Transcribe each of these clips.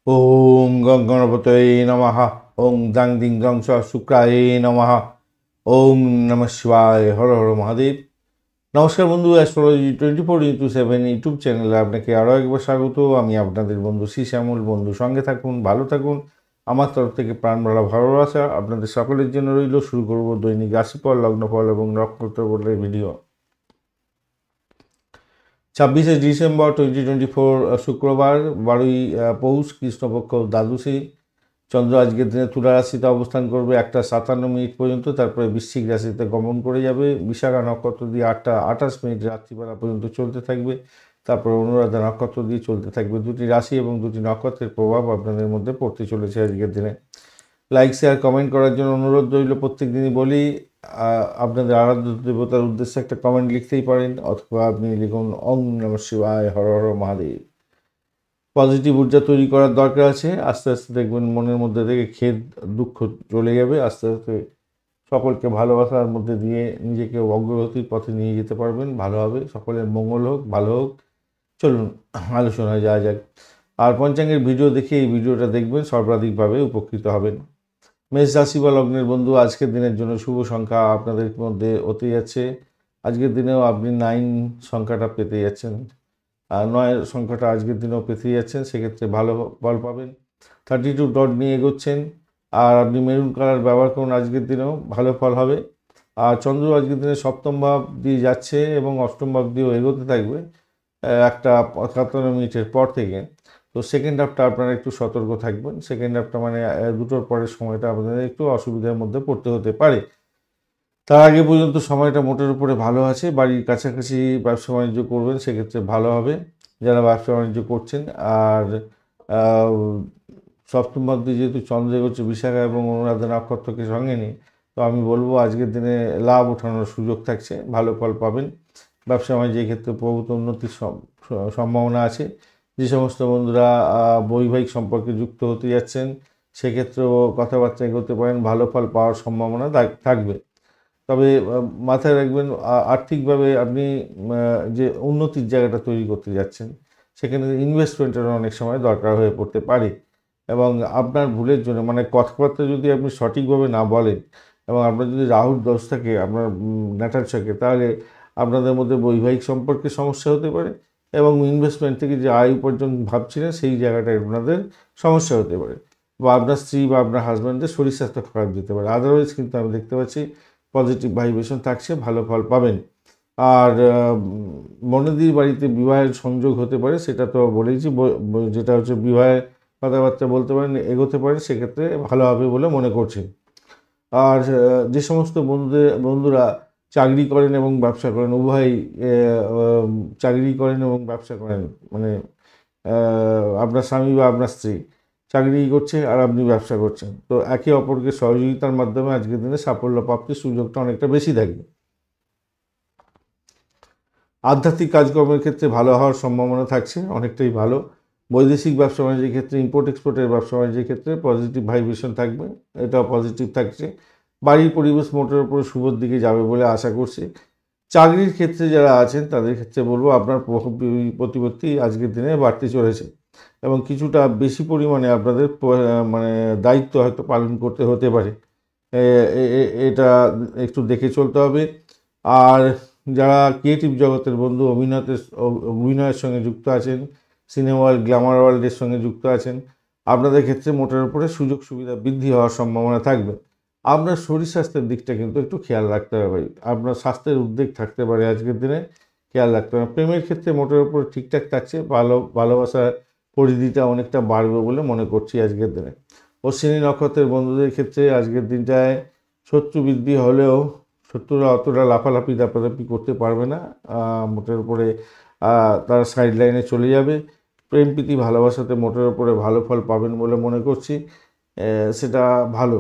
ওম গং গণপতয়ে নমঃ। ওং দাং দিং দং স শুক্রায় নমঃ। ওম নমঃ শিবায়। হর হর মহাদেব। নমস্কার বন্ধু, অ্যাস্ট্রোলজি 24x7 ইউটিউব চ্যানেলে আপনাকে আরও একবার স্বাগত। আমি আপনাদের বন্ধু শ্রী শ্যামল। বন্ধু সঙ্গে থাকুন, ভালো থাকুন। আমার তরফ থেকে প্রাণ ভরা ভালোবাসা আপনাদের সকলের জন্য রইল। শুরু করব দৈনিক রাশিফল, লগ্নফল এবং নক্ষত্রফলের ভিডিও। 26শে ডিসেম্বর 2024 শুক্রবার, 12ই পৌষ, কৃষ্ণপক্ষ দ্বাদশী। চন্দ্র আজকের দিনে তুলা রাশিতে অবস্থান করবে 1:57 পর্যন্ত, তারপরে বৃশ্চিক রাশিতে গমন করে যাবে। বিশাখা নক্ষত্র দিয়ে 8:28 রাত্রিবেলা পর্যন্ত চলতে থাকবে। তারপরে অনুরাধা নক্ষত্র দিয়ে চলতে থাকবে। দুটি রাশি এবং দুটি নক্ষত্রের প্রভাব আপনাদের মধ্যে পড়তে চলেছে আজকের দিনে। লাইক শেয়ার কমেন্ট করার জন্য অনুরোধ রইল। প্রত্যেক দিনই বলি, আপনাদের আরাধ্য দেবতার উদ্দেশ্যে একটা কমেন্ট লিখতেই পারেন, অথবা আপনি লিখুন ওম নমঃ শিবায়, হর হর মহাদেব। পজিটিভ ঊর্জা তৈরি করার দরকার আছে। আস্তে আস্তে দেখবেন মনের মধ্যে থেকে খেদ দুঃখ চলে যাবে। আস্তে আস্তে সকলকে ভালোবাসার মধ্যে দিয়ে নিজেকে অগ্রগতির পথে নিয়ে যেতে পারবেন। ভালো হবে, সকলের মঙ্গল হোক, ভালো হোক। চলুন আলোচনায় যাওয়া যাক। আর পঞ্চাঙ্গের ভিডিও দেখে এই ভিডিওটা দেখবেন, সর্বাধিকভাবে উপকৃত হবেন। মেষ রাশি বা লগ্নের বন্ধু, আজকের দিনের জন্য শুভ সংখ্যা আপনাদের মধ্যে হতে যাচ্ছে। আজকের দিনেও আপনি 9 সংখ্যাটা পেতে যাচ্ছেন। আর 9 সংখ্যাটা আজকের দিনেও পেতে যাচ্ছেন, সেক্ষেত্রে ভালো ফল পাবেন। 32 ডট নিয়ে এগোচ্ছেন। আর আপনি মেরুন কালার ব্যবহার করুন, আজকের দিনেও ভালো ফল হবে। আর চন্দ্র আজকের দিনে সপ্তম ভাব দিয়ে যাচ্ছে এবং অষ্টম ভাব দিয়েও এগোতে থাকবে 1:57 পর থেকে। তো সেকেন্ড হাফটা আপনারা একটু সতর্ক থাকবেন। সেকেন্ড হাফটা মানে দুটোর পরের সময়টা আপনাদের একটু অসুবিধার মধ্যে পড়তে হতে পারে। তার আগে পর্যন্ত সময়টা মোটের উপরে ভালো আছে। বাড়ির কাছাকাছি ব্যবসা বাণিজ্য করবেন, সেক্ষেত্রে ভালো হবে যারা ব্যবসা বাণিজ্য করছেন। আর সপ্তম ভাব দিয়ে যেহেতু চন্দ্র এগোচ্ছে বিশাখা এবং অনুরাধা নক্ষত্রকে সঙ্গে নিয়ে, তো আমি বলবো আজকের দিনে লাভ ওঠানোর সুযোগ থাকছে, ভালো ফল পাবেন। ব্যবসা বাণিজ্যের ক্ষেত্রে প্রভূত উন্নতির সম্ভাবনা আছে। যে সমস্ত বন্ধুরা বৈবাহিক সম্পর্কে যুক্ত হতে যাচ্ছেন, সেক্ষেত্রেও কথাবার্তা এগোতে পারেন, ভালো ফল পাওয়ার সম্ভাবনা থাকবে। তবে মাথায় রাখবেন, আর্থিকভাবে আপনি যে উন্নতির জায়গাটা তৈরি করতে যাচ্ছেন, সেখানে ইনভেস্টমেন্টের অনেক সময় দরকার হয়ে পড়তে পারে। এবং আপনার ভুলের জন্য মানে কথাবার্তা যদি আপনি সঠিকভাবে না বলেন, এবং আপনার যদি রাহুর দোষ থাকে আপনার ন্যাটাল ছকে, তাহলে আপনাদের মধ্যে বৈবাহিক সম্পর্কে সমস্যা হতে পারে। এবং ইনভেস্টমেন্ট থেকে যে আয় উপার্জন ভাবছিলেন, সেই জায়গাটায় আপনাদের সমস্যা হতে পারে। বা আপনার স্ত্রী বা আপনার হাজব্যান্ডের শরীর স্বাস্থ্য খারাপ যেতে পারে। আদারওয়াইজ কিন্তু আমি দেখতে পাচ্ছি পজিটিভ ভাইব্রেশন থাকছে, ভালো ফল পাবেন। আর বনেদির বাড়িতে বিবাহের সংযোগ হতে পারে, সেটা তো বলেইছি। যেটা হচ্ছে বিবাহের কথাবার্তা বলতে পারেন, এগোতে পারেন, সেক্ষেত্রে ভালো হবে বলে মনে করছি। আর যে সমস্ত বন্ধুরা চাকরি করেন এবং ব্যবসা করেন, উভয়ই চাকরি করেন এবং ব্যবসা করেন, মানে আপনার স্বামী বা আপনার স্ত্রী চাকরি করছে আর আপনি ব্যবসা করছেন, তো একে অপরকে সহযোগিতার মাধ্যমে আজকের দিনে সাফল্য প্রাপ্তির সুযোগটা অনেকটা বেশি থাকবে। আধ্যাত্মিক কাজকর্মের ক্ষেত্রে ভালো হওয়ার সম্ভাবনা থাকছে, অনেকটাই ভালো। বৈদেশিক ব্যবসা বাণিজ্যের ক্ষেত্রে, ইম্পোর্ট এক্সপোর্টের ব্যবসা বাণিজ্যের ক্ষেত্রে পজিটিভ ভাইব্রেশন থাকবে, এটাও পজিটিভ থাকছে। বাড়ির পরিবেশ মোটের উপরে শুভর দিকে যাবে বলে আশা করছি। চাকরির ক্ষেত্রে যারা আছেন তাদের ক্ষেত্রে বলবো, আপনার প্রতিপত্তি আজকের দিনে বাড়তে চলেছে এবং কিছুটা বেশি পরিমাণে আপনাদের মানে দায়িত্ব হয়তো পালন করতে হতে পারে। এটা একটু দেখে চলতে হবে। আর যারা ক্রিয়েটিভ জগতের বন্ধু, অভিনয়ের সঙ্গে যুক্ত আছেন, সিনেমা ওয়ার্ল্ড, গ্ল্যামার ওয়ার্ল্ডের সঙ্গে যুক্ত আছেন, আপনাদের ক্ষেত্রে মোটের উপরে সুযোগ সুবিধা বৃদ্ধি হওয়ার সম্ভাবনা থাকবে। আপনার শরীর স্বাস্থ্যের দিকটা কিন্তু একটু খেয়াল রাখতে হবে। আপনার স্বাস্থ্যের উদ্বেগ থাকতে পারে আজকের দিনে, খেয়াল রাখতে হবে। প্রেমের ক্ষেত্রে মোটের উপরে ঠিকঠাক থাকছে, ভালোবাসার পরিধিটা অনেকটা বাড়বে বলে মনে করছি আজকের দিনে। অশ্বিনী নক্ষত্রের বন্ধুদের ক্ষেত্রে আজকের দিনটায় শত্রু বৃদ্ধি হলেও শত্রুরা অতটা লাফালাফি দাপাদাপি করতে পারবে না। মোটের উপরে তারা সাইড লাইনে চলে যাবে। প্রেম প্রীতি ভালোবাসাতে মোটের উপরে ভালো ফল পাবেন বলে মনে করছি, সেটা ভালো।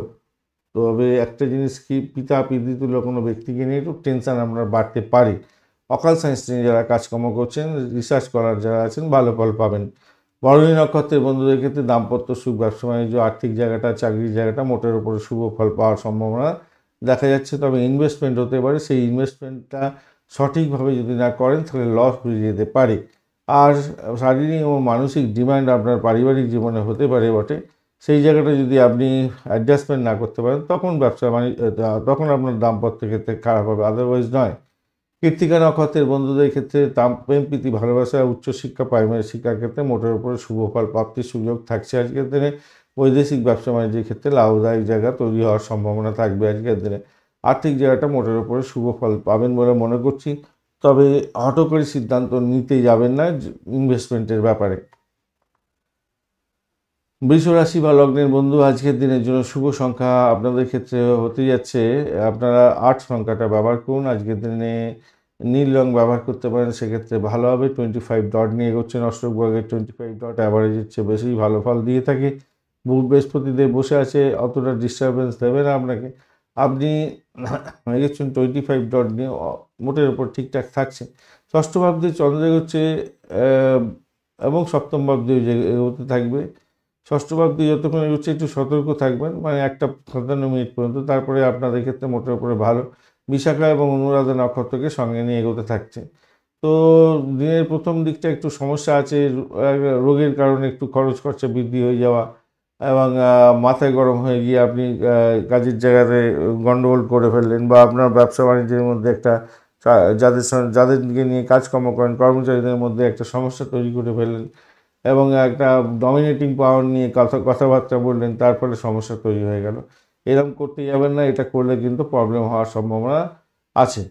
তবে একটা জিনিস কি, পিতা পিতৃতুল্য কোনো ব্যক্তিকে নিয়ে একটু টেনশান আপনার বাড়তে পারে। অকাল সায়েন্স নিয়ে যারা কাজকর্ম করছেন, রিসার্চ করার যারা আছেন, ভালো ফল পাবেন। ভরণী নক্ষত্রের বন্ধুদের ক্ষেত্রে দাম্পত্য সুখ, ব্যবসা বাণিজ্য, আর্থিক জায়গাটা, চাকরির জায়গাটা মোটের উপরে শুভ ফল পাওয়ার সম্ভাবনা দেখা যাচ্ছে। তবে ইনভেস্টমেন্ট হতে পারে, সেই ইনভেস্টমেন্টটা সঠিকভাবে যদি না করেন তাহলে লস হয়ে যেতে পারে। আর শারীরিক এবং মানসিক ডিমান্ড আপনার পারিবারিক জীবনে হতে পারে বটে, সেই জায়গাটা যদি আপনি অ্যাডজাস্টমেন্ট না করতে পারেন তখন ব্যবসা মানে তখন আপনার দাম্পত্য ক্ষেত্রে খারাপ হবে, আদারওয়াইজ নয়। কৃত্তিকা নক্ষত্রের বন্ধুদের ক্ষেত্রে প্রেম প্রীতি ভালোবাসা উচ্চশিক্ষা প্রাইমারি শিক্ষার ক্ষেত্রে মোটের উপরে শুভ ফল প্রাপ্তির সুযোগ থাকছে আজকের দিনে। বৈদেশিক ব্যবসা বাণিজ্যের ক্ষেত্রে লাভদায়ক জায়গা তৈরি হওয়ার সম্ভাবনা থাকবে আজকের দিনে। আর্থিক জায়গাটা মোটের উপরে শুভ ফল পাবেন বলে মনে করছি, তবে হঠকারী সিদ্ধান্ত নিতে যাবেন না ইনভেস্টমেন্টের ব্যাপারে। বৃষ রাশি বা লগ্নের বন্ধু আজকের দিনের জন্য শুভ সংখ্যা আপনাদের ক্ষেত্রে হতে যাচ্ছে, আপনারা 8 সংখ্যাটা ব্যবহার করুন আজকের দিনে। নীল রং ব্যবহার করতে পারেন, সেক্ষেত্রে ভালো হবে। 25 ডট নিয়ে এগোচ্ছেন অষ্টক বর্গের 25 ডট অ্যাভারেজের চেয়ে বেশি ভালো ফল দিয়ে থাকে। বৃহস্পতিদেব বসে আছে, অতটা ডিস্টারবেন্স দেবে না আপনাকে। আপনি এগোচ্ছেন 25 ডট নিয়ে, মোটের ওপর ঠিকঠাক থাকছে। ষষ্ঠ ভাবতে চন্দ্র এগোচ্ছে এবং সপ্তম ভাবতে এগোতে থাকবে। ষষ্ঠ ভাবতে যতক্ষণ এগোচ্ছে একটু সতর্ক থাকবেন, মানে 1:57 পর্যন্ত, তারপরে আপনাদের ক্ষেত্রে মোটের উপরে ভালো। বিশাখা এবং অনুরাধা নক্ষত্রকে সঙ্গে নিয়ে এগোতে থাকছে। তো দিনের প্রথম দিকটা একটু সমস্যা আছে, রোগের কারণে একটু খরচ খরচা বৃদ্ধি হয়ে যাওয়া এবং মাথায় গরম হয়ে গিয়ে আপনি কাজের জায়গাতে গণ্ডগোল করে ফেললেন, বা আপনার ব্যবসা বাণিজ্যের মধ্যে একটা যাদেরকে নিয়ে কাজকর্ম করেন কর্মচারীদের মধ্যে একটা সমস্যা তৈরি করে ফেললেন এবং একটা ডমিনেটিং পাওয়ার নিয়ে কথাবার্তা বললেন, তার ফলে সমস্যা তৈরি হয়ে গেল। এরকম করতে যাবেন না, এটা করলে কিন্তু প্রবলেম হওয়ার সম্ভাবনা আছে।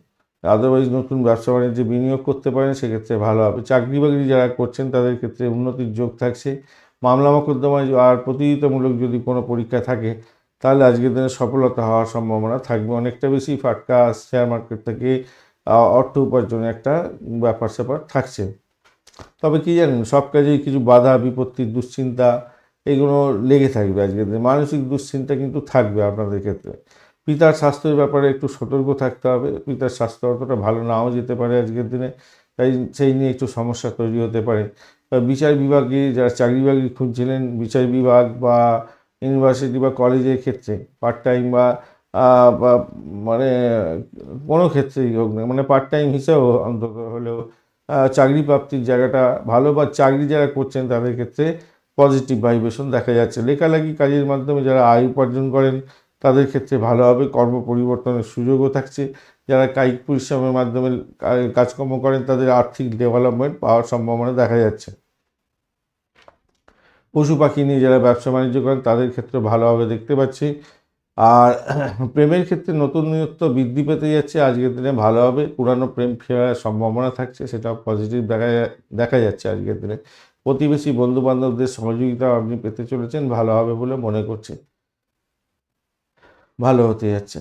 আদারওয়াইজ নতুন ব্যবসা বাণিজ্যে বিনিয়োগ করতে পারেন, সেক্ষেত্রে ভালো হবে। চাকরি বাকরি যারা করছেন তাদের ক্ষেত্রে উন্নতির যোগ থাকছে। মামলা মোকদ্দমায় আর প্রতিযোগিতামূলক যদি কোনো পরীক্ষা থাকে তাহলে আজকের দিনে সফলতা হওয়ার সম্ভাবনা থাকবে অনেকটা বেশি। ফাটকা শেয়ার মার্কেট থেকে অর্থ উপার্জনের একটা ব্যাপার স্যাপার থাকছে। তবে কি জানেন, সব কাজেই কিছু বাধা বিপত্তি দুশ্চিন্তা এগুলো লেগে থাকবে আজকের দিনে। মানসিক দুশ্চিন্তা কিন্তু থাকবে আপনাদের ক্ষেত্রে। পিতার স্বাস্থ্যের ব্যাপারে একটু সতর্ক থাকতে হবে, পিতার স্বাস্থ্য অতটা ভালো নাও যেতে পারে আজকের দিনে, তাই সেই নিয়ে একটু সমস্যা তৈরি হতে পারে। বিচার বিভাগে যারা চাকরি বাকরি খুঁজছিলেন, বিচার বিভাগ বা ইউনিভার্সিটি বা কলেজের ক্ষেত্রে পার্ট টাইম বা মানে কোনো ক্ষেত্রেই হোক না, মানে পার্ট টাইম হিসেবেও অন্তত হলেও চাকরি প্রাপ্তির জায়গাটা ভালো, বা চাকরি যারা করছেন তাদের ক্ষেত্রে পজিটিভ ভাইব্রেশন দেখা যাচ্ছে। লেখালেখি কাজের মাধ্যমে যারা আয় উপার্জন করেন তাদের ক্ষেত্রে ভালো হবে, কর্ম পরিবর্তনের সুযোগও থাকছে। যারা কায়িক পরিশ্রমের মাধ্যমে কাজকর্ম করেন তাদের আর্থিক ডেভেলপমেন্ট পাওয়ার সম্ভাবনা দেখা যাচ্ছে। পশু পাখি নিয়ে যারা ব্যবসা বাণিজ্য করেন তাদের ক্ষেত্রে ভালোভাবে দেখতে পাচ্ছি। আর প্রেমের ক্ষেত্রে নতুনত্ব বৃদ্ধি পেতে যাচ্ছে আজকের দিনে, ভালো হবে। পুরানো প্রেম ফেরার সম্ভাবনা থাকছে, সেটা পজিটিভ দেখা যাচ্ছে আজকের দিনে। প্রতিবেশী বন্ধু বান্ধবদের সহযোগিতা আপনি পেতে চলেছেন, ভালো হবে বলে মনে করছি, ভালো হতে যাচ্ছে।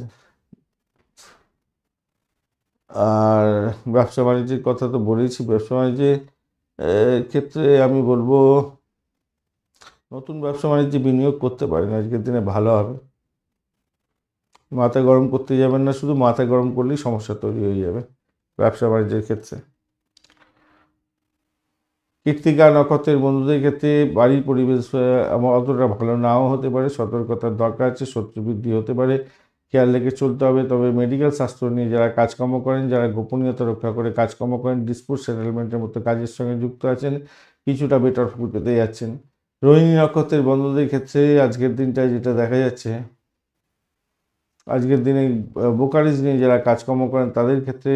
আর ব্যবসা বাণিজ্যের কথা তো বলেছি, ব্যবসা বাণিজ্যের ক্ষেত্রে আমি বলবো নতুন ব্যবসা বাণিজ্যে বিনিয়োগ করতে পারেন, আজকের দিনে ভালো হবে। মাথা গরম করতে যাবেন না, শুধু মাথা গরম করলেই সমস্যা তৈরি হয়ে যাবে ব্যবসা বাণিজ্যের ক্ষেত্রে। কৃত্তিকা নক্ষত্রের বন্ধুদের ক্ষেত্রে বাড়ির পরিবেশ অতটা ভালো নাও হতে পারে, সতর্কতার দরকার আছে, শত্রু বৃদ্ধি হতে পারে, খেয়াল রেখে চলতে হবে। তবে মেডিকেল শাস্ত্র নিয়ে যারা কাজকর্ম করেন, যারা গোপনীয়তা রক্ষা করে কাজকর্ম করেন, ডিসপুট সেটেলমেন্টের মতো কাজের সঙ্গে যুক্ত আছেন, কিছুটা বেটার ফল পেতে যাচ্ছেন। রোহিণী নক্ষত্রের বন্ধুদের ক্ষেত্রে আজকের দিনটায় যেটা দেখা যাচ্ছে, আজকের দিনে ব্রোকারেজ নিয়ে যারা কাজকর্ম করেন তাদের ক্ষেত্রে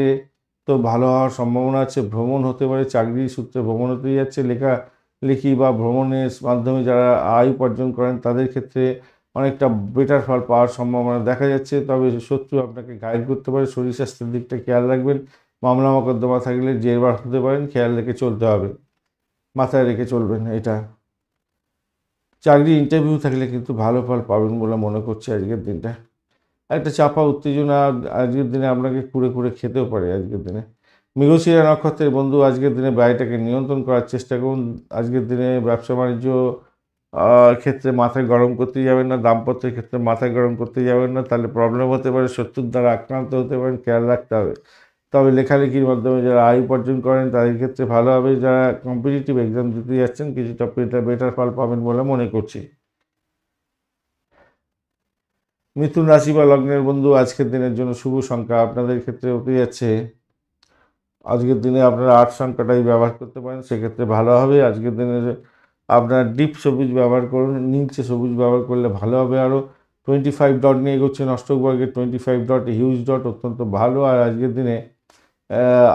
তো ভালো হওয়ার সম্ভাবনা আছে। ভ্রমণ হতে পারে, চাকরি সূত্রে ভ্রমণ হতে যাচ্ছে। লেখালেখি বা ভ্রমণের মাধ্যমে যারা আয় উপার্জন করেন তাদের ক্ষেত্রে অনেকটা বেটার ফল পাওয়ার সম্ভাবনা দেখা যাচ্ছে। তবে শত্রু আপনাকে গাইড করতে পারে, শরীর স্বাস্থ্যের দিকটা খেয়াল রাখবেন। মামলা মোকদ্দমা থাকলে জেরবার হতে পারেন, খেয়াল রেখে চলতে হবে, মাথায় রেখে চলবেন এটা। চাকরি ইন্টারভিউ থাকলে কিন্তু ভালো ফল পাবেন বলে মনে করছি আজকের দিনটা। একটা চাপা উত্তেজনা আজকের দিনে আপনাকে কুড়ে কুড়ে খেতেও পারে আজকের দিনে। মৃগশিরা নক্ষত্রের বন্ধু আজকের দিনে ব্যয়টাকে নিয়ন্ত্রণ করার চেষ্টা করুন। আজকের দিনে ব্যবসা বাণিজ্য ক্ষেত্রে মাথায় গরম করতে যাবেন না, দাম্পত্যের ক্ষেত্রে মাথায় গরম করতে যাবেন না, তাহলে প্রবলেম হতে পারে, শত্রুর দ্বারা আক্রান্ত হতে পারেন, খেয়াল রাখতে হবে। তবে লেখালেখির মাধ্যমে যারা আয় উপার্জন করেন তাদের ক্ষেত্রে ভালো হবে। যারা কম্পিটিটিভ এক্সাম দিতে যাচ্ছেন কিছুটা বেটার ফল পাবেন বলে মনে করছি। মিথুন রাশি বা লগ্নের বন্ধু আজকের দিনের জন্য শুভ সংখ্যা আপনাদের ক্ষেত্রে হতে যাচ্ছে আজকের দিনে আপনারা 8 সংখ্যাটাই ব্যবহার করতে পারেন, সেক্ষেত্রে ভালো হবে। আজকের দিনে আপনারা ডিপ সবুজ ব্যবহার করুন, নীলচে সবুজ ব্যবহার করলে ভালো হবে আরও। 25 ডট নিয়ে এগোচ্ছেন অষ্টক বর্গের 25 ডট, হিউজ ডট, অত্যন্ত ভালো। আর আজকের দিনে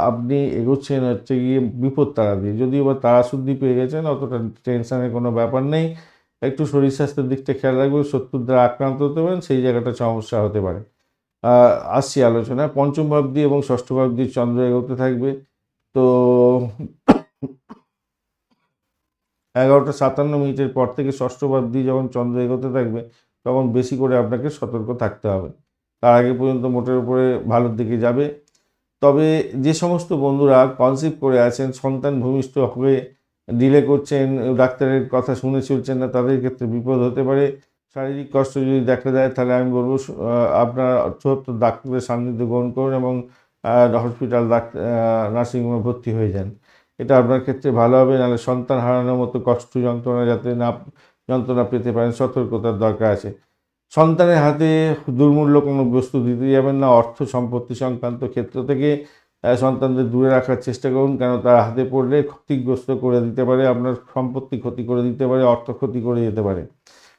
আপনি এগোচ্ছেন হচ্ছে গিয়ে বিপদ তারা দিয়ে, যদিও বা তারা শুদ্ধি পেয়ে গেছেন, অতটা টেনশনের কোনো ব্যাপার নেই। একটু শরীর স্বাস্থ্যের দিকটা খেয়াল রাখবেন, শত্রুর দ্বারা আক্রান্ত হতে পারেন, সেই জায়গাটা সমস্যা হতে পারে। আসছি আলোচনায়। পঞ্চম ভাবদি এবং ষষ্ঠ ভাবদির চন্দ্র এগোতে থাকবে। তো 11:57 পর থেকে ষষ্ঠ ভাবদি যখন চন্দ্র এগোতে থাকবে, তখন বেশি করে আপনাকে সতর্ক থাকতে হবে। তার আগে পর্যন্ত মোটের উপরে ভালোর দিকে যাবে। তবে যে সমস্ত বন্ধুরা কনসিভ করে আছেন, সন্তান ভূমিষ্ঠ হয়ে ডিলে করছেন, ডাক্তারের কথা শুনে চলছেন না, তাদের ক্ষেত্রে বিপদ হতে পারে। শারীরিক কষ্ট যদি দেখা যায়, তাহলে আমি বলবো আপনার ডাক্তারের সান্নিধ্য গ্রহণ করুন এবং হসপিটাল নার্সিংহোমে ভর্তি হয়ে যান। এটা আপনার ক্ষেত্রে ভালো হবে। নাহলে সন্তান হারানোর মতো কষ্ট যন্ত্রণা পেতে পারেন, সতর্কতার দরকার আছে। সন্তানের হাতে দুর্মূল্য কোনো বস্তু দিতে যাবেন না। অর্থ সম্পত্তি সংক্রান্ত ক্ষেত্র থেকে সন্তানদের দূরে রাখার চেষ্টা করুন, কেন তার হাতে পড়লে ক্ষতিগ্রস্ত করে দিতে পারে, আপনার সম্পত্তি ক্ষতি করে দিতে পারে, অর্থ ক্ষতি করে যেতে পারে,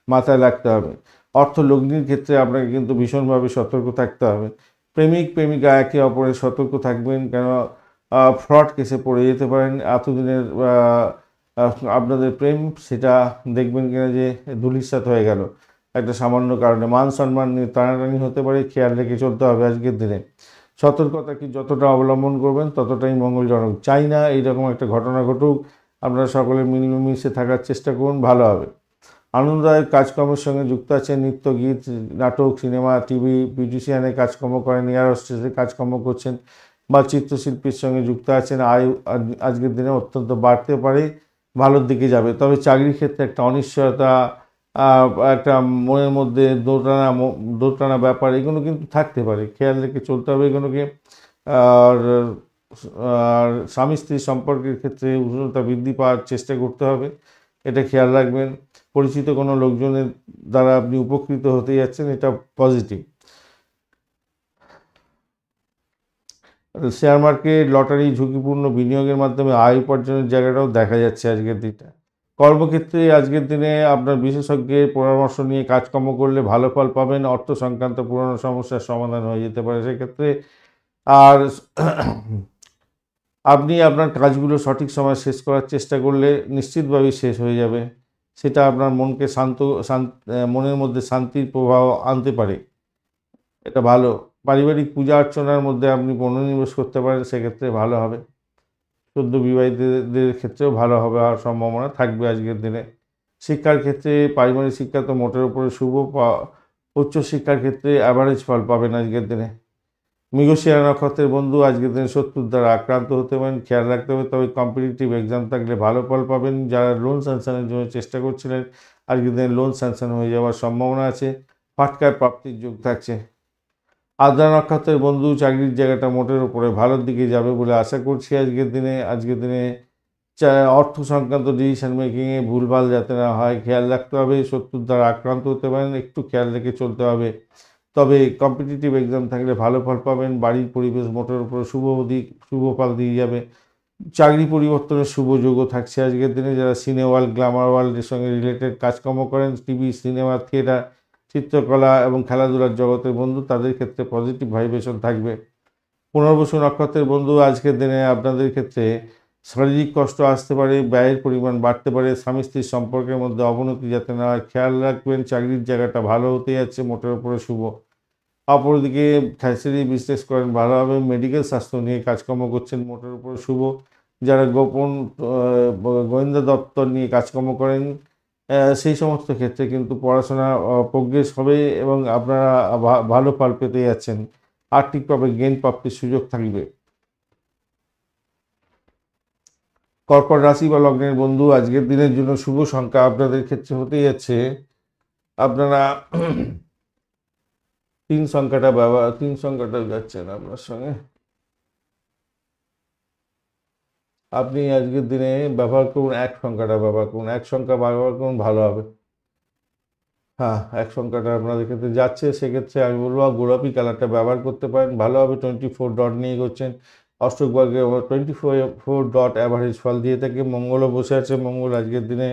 মাথায় রাখতে হবে। অর্থ লগ্নির ক্ষেত্রে আপনাকে কিন্তু ভীষণভাবে সতর্ক থাকতে হবে। প্রেমিক প্রেমিকা একে অপরের সতর্ক থাকবেন, কেন ফ্রড কেসে পড়ে যেতে পারেন। এতদিনের আপনাদের প্রেম, সেটা দেখবেন কিনা যে ধূলিসাৎ হয়ে গেল একটা সামান্য কারণে। মান সম্মান নিয়ে টানাটানি হতে পারে, খেয়াল রেখে চলতে হবে আজকের দিনে। সতর্কতা কি যতটা অবলম্বন করবেন ততটাই মঙ্গলজনক। চাই না এইরকম একটা ঘটনা ঘটুক, আপনারা সকলে মিলেমিশে থাকার চেষ্টা করুন, ভালো হবে। আনন্দদায়ক কাজকর্মের সঙ্গে যুক্ত আছেন, নৃত্য, গীত, নাটক, সিনেমা, টিভি, বিউটিশিয়ানের কাজকর্ম করেন, এয়ার হোস্টেসের কাজকর্ম করছেন, বা চিত্রশিল্পীর সঙ্গে যুক্ত আছেন, আয় আজকের দিনে অত্যন্ত বাড়তে পারে, ভালোর দিকে যাবে। তবে চাকরির ক্ষেত্রে একটা অনিশ্চয়তা, একটা মনের মধ্যে দোটানা ব্যাপার, এগুলো কিন্তু থাকতে পারে, খেয়াল রেখে চলতে হবে এগুলোকে। আর আর স্বামী স্ত্রীর সম্পর্কের ক্ষেত্রে উষ্ণতা বৃদ্ধি পাওয়ার চেষ্টা করতে হবে, এটা খেয়াল রাখবেন। পরিচিত কোনো লোকজনের দ্বারা আপনি উপকৃত হতে যাচ্ছেন, এটা পজিটিভ। শেয়ার মার্কেট, লটারি, ঝুঁকিপূর্ণ বিনিয়োগের মাধ্যমে আয় উপার্জনের জায়গাটাও দেখা যাচ্ছে আজকের দিনটা। কর্মক্ষেত্রে আজকের দিনে আপনার বিশেষজ্ঞের পরামর্শ নিয়ে কাজকর্ম করলে ভালো ফল পাবেন। অর্থ সংক্রান্ত পুরনো সমস্যার সমাধান হয়ে যেতে পারে সেক্ষেত্রে। আর আপনি আপনার কাজগুলো সঠিক সময় শেষ করার চেষ্টা করলে নিশ্চিতভাবেই শেষ হয়ে যাবে। সেটা আপনার মনকে মনের মধ্যে শান্তির প্রবাহ আনতে পারে, এটা ভালো। পারিবারিক পূজা অর্চনার মধ্যে আপনি মনোনিবেশ করতে পারেন, সেক্ষেত্রে ভালো হবে। সদ্য বিবাহিতদের ক্ষেত্রেও ভালো হবে আর সম্ভাবনা থাকবে আজকের দিনে। শিক্ষার ক্ষেত্রে প্রাইমারি শিক্ষা তো মোটের উপরে শুভ, উচ্চশিক্ষার ক্ষেত্রে অ্যাভারেজ ফল পাবেন আজকের দিনে। মৃগশিরা নক্ষত্রের বন্ধু আজকের দিনে শত্রুর দ্বারা আক্রান্ত হতে পারেন, খেয়াল রাখতে হবে। তবে কম্পিটিটিভ এক্সাম থাকলে ভালো ফল পাবেন। যারা লোন স্যাংশনের জন্য চেষ্টা করছিলেন, আজকের দিনে লোন স্যাংশন হয়ে যাওয়ার সম্ভাবনা আছে, ফাটকায় প্রাপ্তির যোগ থাকছে। আদ্রা নক্ষত্রের বন্ধু চাকরির জায়গাটা মোটের উপরে ভালোর দিকে যাবে বলে আশা করছি আজকের দিনে অর্থ সংক্রান্ত ডিসিশন মেকিংয়ে ভুলভাল যাতে না হয়, খেয়াল রাখতে হবে। শত্রুর দ্বারা আক্রান্ত হতে পারেন, একটু খেয়াল রেখে চলতে হবে। তবে কম্পিটিটিভ এক্সাম থাকলে ভালো ফল পাবেন। বাড়ির পরিবেশ মোটের উপরে শুভ ফল দিয়ে যাবে। চাকরি পরিবর্তনের শুভ যোগও থাকছে আজকের দিনে। যারা সিনে ওয়ার্ল্ড, গ্ল্যামার ওয়ার্ল্ডের সঙ্গে রিলেটেড কাজকর্ম করেন, টিভি, সিনেমা, থিয়েটার, চিত্রকলা এবং খেলাধুলার জগতের বন্ধু, তাদের ক্ষেত্রে পজিটিভ ভাইব্রেশন থাকবে। পুনর্বসু নক্ষত্রের বন্ধু আজকের দিনে আপনাদের ক্ষেত্রে শারীরিক কষ্ট আসতে পারে, ব্যয়ের পরিমাণ বাড়তে পারে। স্বামী স্ত্রীর সম্পর্কের মধ্যে অবনতি যাতে না হয় খেয়াল রাখবেন। চাকরির জায়গাটা ভালো হতে যাচ্ছে, মোটের উপরে শুভ। অপরদিকে খ্যাচেরি বিজনেস করেন, ভালো হবে। মেডিকেল স্বাস্থ্য নিয়ে কাজকর্ম করছেন, মোটের উপরে শুভ। যারা গোপন গোয়েন্দা দপ্তর নিয়ে কাজকর্ম করেন, সেই সমস্ত ক্ষেত্রে কিন্তু পড়াশোনা প্রোগ্রেস হবে এবং আপনারা ভালো ফল পেতে যাচ্ছেন। আর্থিকভাবে গেইন প্রাপ্তির সুযোগ থাকবে। কর্কট রাশি বা লগ্নের বন্ধু আজকের দিনের জন্য শুভ সংখ্যা আপনাদের ক্ষেত্রে হতে যাচ্ছে, আপনারা 3 সংখ্যাটা যাচ্ছে না আপনার সঙ্গে। আপনি আজকের দিনে ব্যবহার করুন 1 সংখ্যাটা ব্যবহার করুন, 1 সংখ্যা ব্যবহার করুন, ভালো হবে। হ্যাঁ, 1 সংখ্যাটা আপনাদের ক্ষেত্রে যাচ্ছে, সেক্ষেত্রে আমি বলবো গোলাপি কালারটা ব্যবহার করতে পারেন, ভালো হবে। 24 ডট নিয়ে করছেন, অষ্টক বর্গে 24 ডট অ্যাভারেজ ফল দিয়ে থাকে। মঙ্গলও বসে আছে, মঙ্গল আজকের দিনে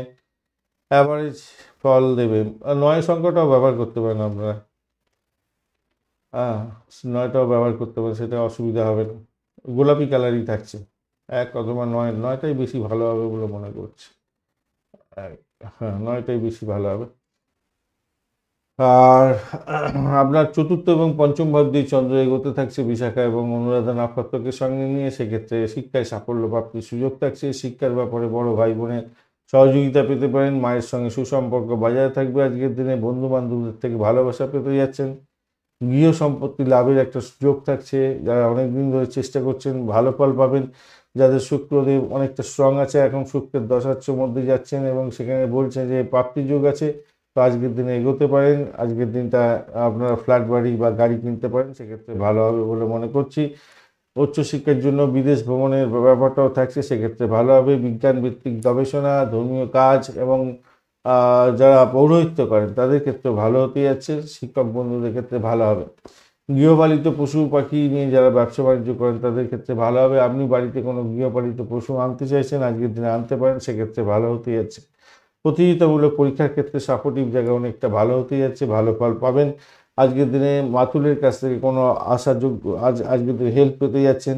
অ্যাভারেজ ফল দেবে। 9 সংখ্যাটাও ব্যবহার করতে পারেন আপনারা, হ্যাঁ 9টাও ব্যবহার করতে পারেন, সেটা অসুবিধা হবে না। গোলাপি কালারই থাকছে, 1 অথবা 9, 9টাই বেশি ভালো হবে বলে মনে করছি। হ্যাঁ 9টাই বেশি ভালো হবে। আর আপনার চতুর্থ এবং পঞ্চম ভাব দিয়ে চন্দ্র এগোতে থাকছে বিশাখা এবং অনুরাধা নক্ষত্রকে সঙ্গে নিয়ে, সেক্ষেত্রে শিক্ষায় সাফল্য প্রাপ্তির সুযোগ থাকছে। শিক্ষার ব্যাপারে বড় ভাই বোনের সহযোগিতা পেতে পারেন। মায়ের সঙ্গে সুসম্পর্ক বজায় থাকবে আজকের দিনে। বন্ধু বান্ধবদের থেকে ভালোবাসা পেতে যাচ্ছেন। গৃহ সম্পত্তি লাভের একটা সুযোগ থাকছে। যারা অনেকদিন ধরে চেষ্টা করছেন ভালো ফল পাবেন। যাদের শুক্রদেব অনেকটা স্ট্রং আছে, এখন শুক্রের দশার মধ্যে যাচ্ছেন এবং সেখানে বলছেন যে প্রাপ্তি যোগ আছে, তো আজকের দিনে এগোতে পারেন। আজকের দিনটা আপনারা ফ্ল্যাট বাড়ি বা গাড়ি কিনতে পারেন, সেক্ষেত্রে ভালো হবে বলে মনে করছি। উচ্চশিক্ষার জন্য বিদেশ ভ্রমণের ব্যাপারটাও থাকছে, সেক্ষেত্রে ভালো হবে। বিজ্ঞান ভিত্তিক গবেষণা, ধর্মীয় কাজ এবং যারা পৌরোহিত্য করেন তাদের ক্ষেত্রে ভালো হতে যাচ্ছে। শিক্ষক বন্ধুদের ক্ষেত্রে ভালো হবে। গৃহপালিত পশু পাখি নিয়ে যারা ব্যবসা বাণিজ্য করেন তাদের ক্ষেত্রে ভালো হবে। আপনি বাড়িতে কোনো গৃহপালিত পশু আনতে চাইছেন, আজকের দিনে আনতে পারেন, সেক্ষেত্রে ভালো হতে যাচ্ছে। প্রতিযোগিতামূলক পরীক্ষার ক্ষেত্রে সাপোর্টিভ জায়গা অনেকটা ভালো হতে যাচ্ছে, ভালো ফল পাবেন। আজকের দিনে মাতুলের কাছ থেকে কোনো আশাযোগ্য আজকের দিনে হেল্প পেতে যাচ্ছেন।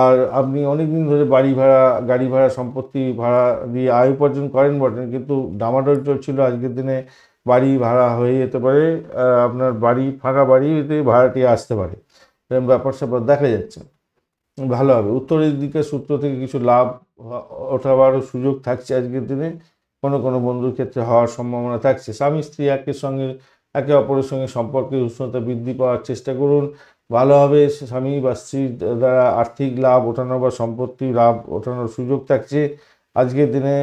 আর আপনি অনেক দিন ধরে বাড়ি ভাড়া, গাড়ি ভাড়া, সম্পত্তি ভাড়া দিয়ে আয় উপার্জন করেন বটেন, কিন্তু ডামাডোল চলছিল। আজকের দিনে বাড়ি ভাড়া হয়ে যেতে পারে, আপনার বাড়ি ফাঁকা বাড়িতে ভাড়াটি আসতে পারে, এরকম ব্যাপার স্যাপার দেখা যাচ্ছে, ভালো হবে। উত্তরের দিকে সূত্র থেকে কিছু লাভ ওঠাবারও সুযোগ থাকছে আজকের দিনে। কোনো কোনো বন্ধুর ক্ষেত্রে হওয়ার সম্ভাবনা থাকছে। স্বামী স্ত্রী একে অপরের সঙ্গে সম্পর্কের উষ্ণতা বৃদ্ধি পাওয়ার চেষ্টা করুন, ভালো হবে। স্বামী বা স্ত্রীর দ্বারা আর্থিক লাভ ওঠানো বা সম্পত্তি লাভ ওঠানোর সুযোগ থাকছে আজকের দিনে।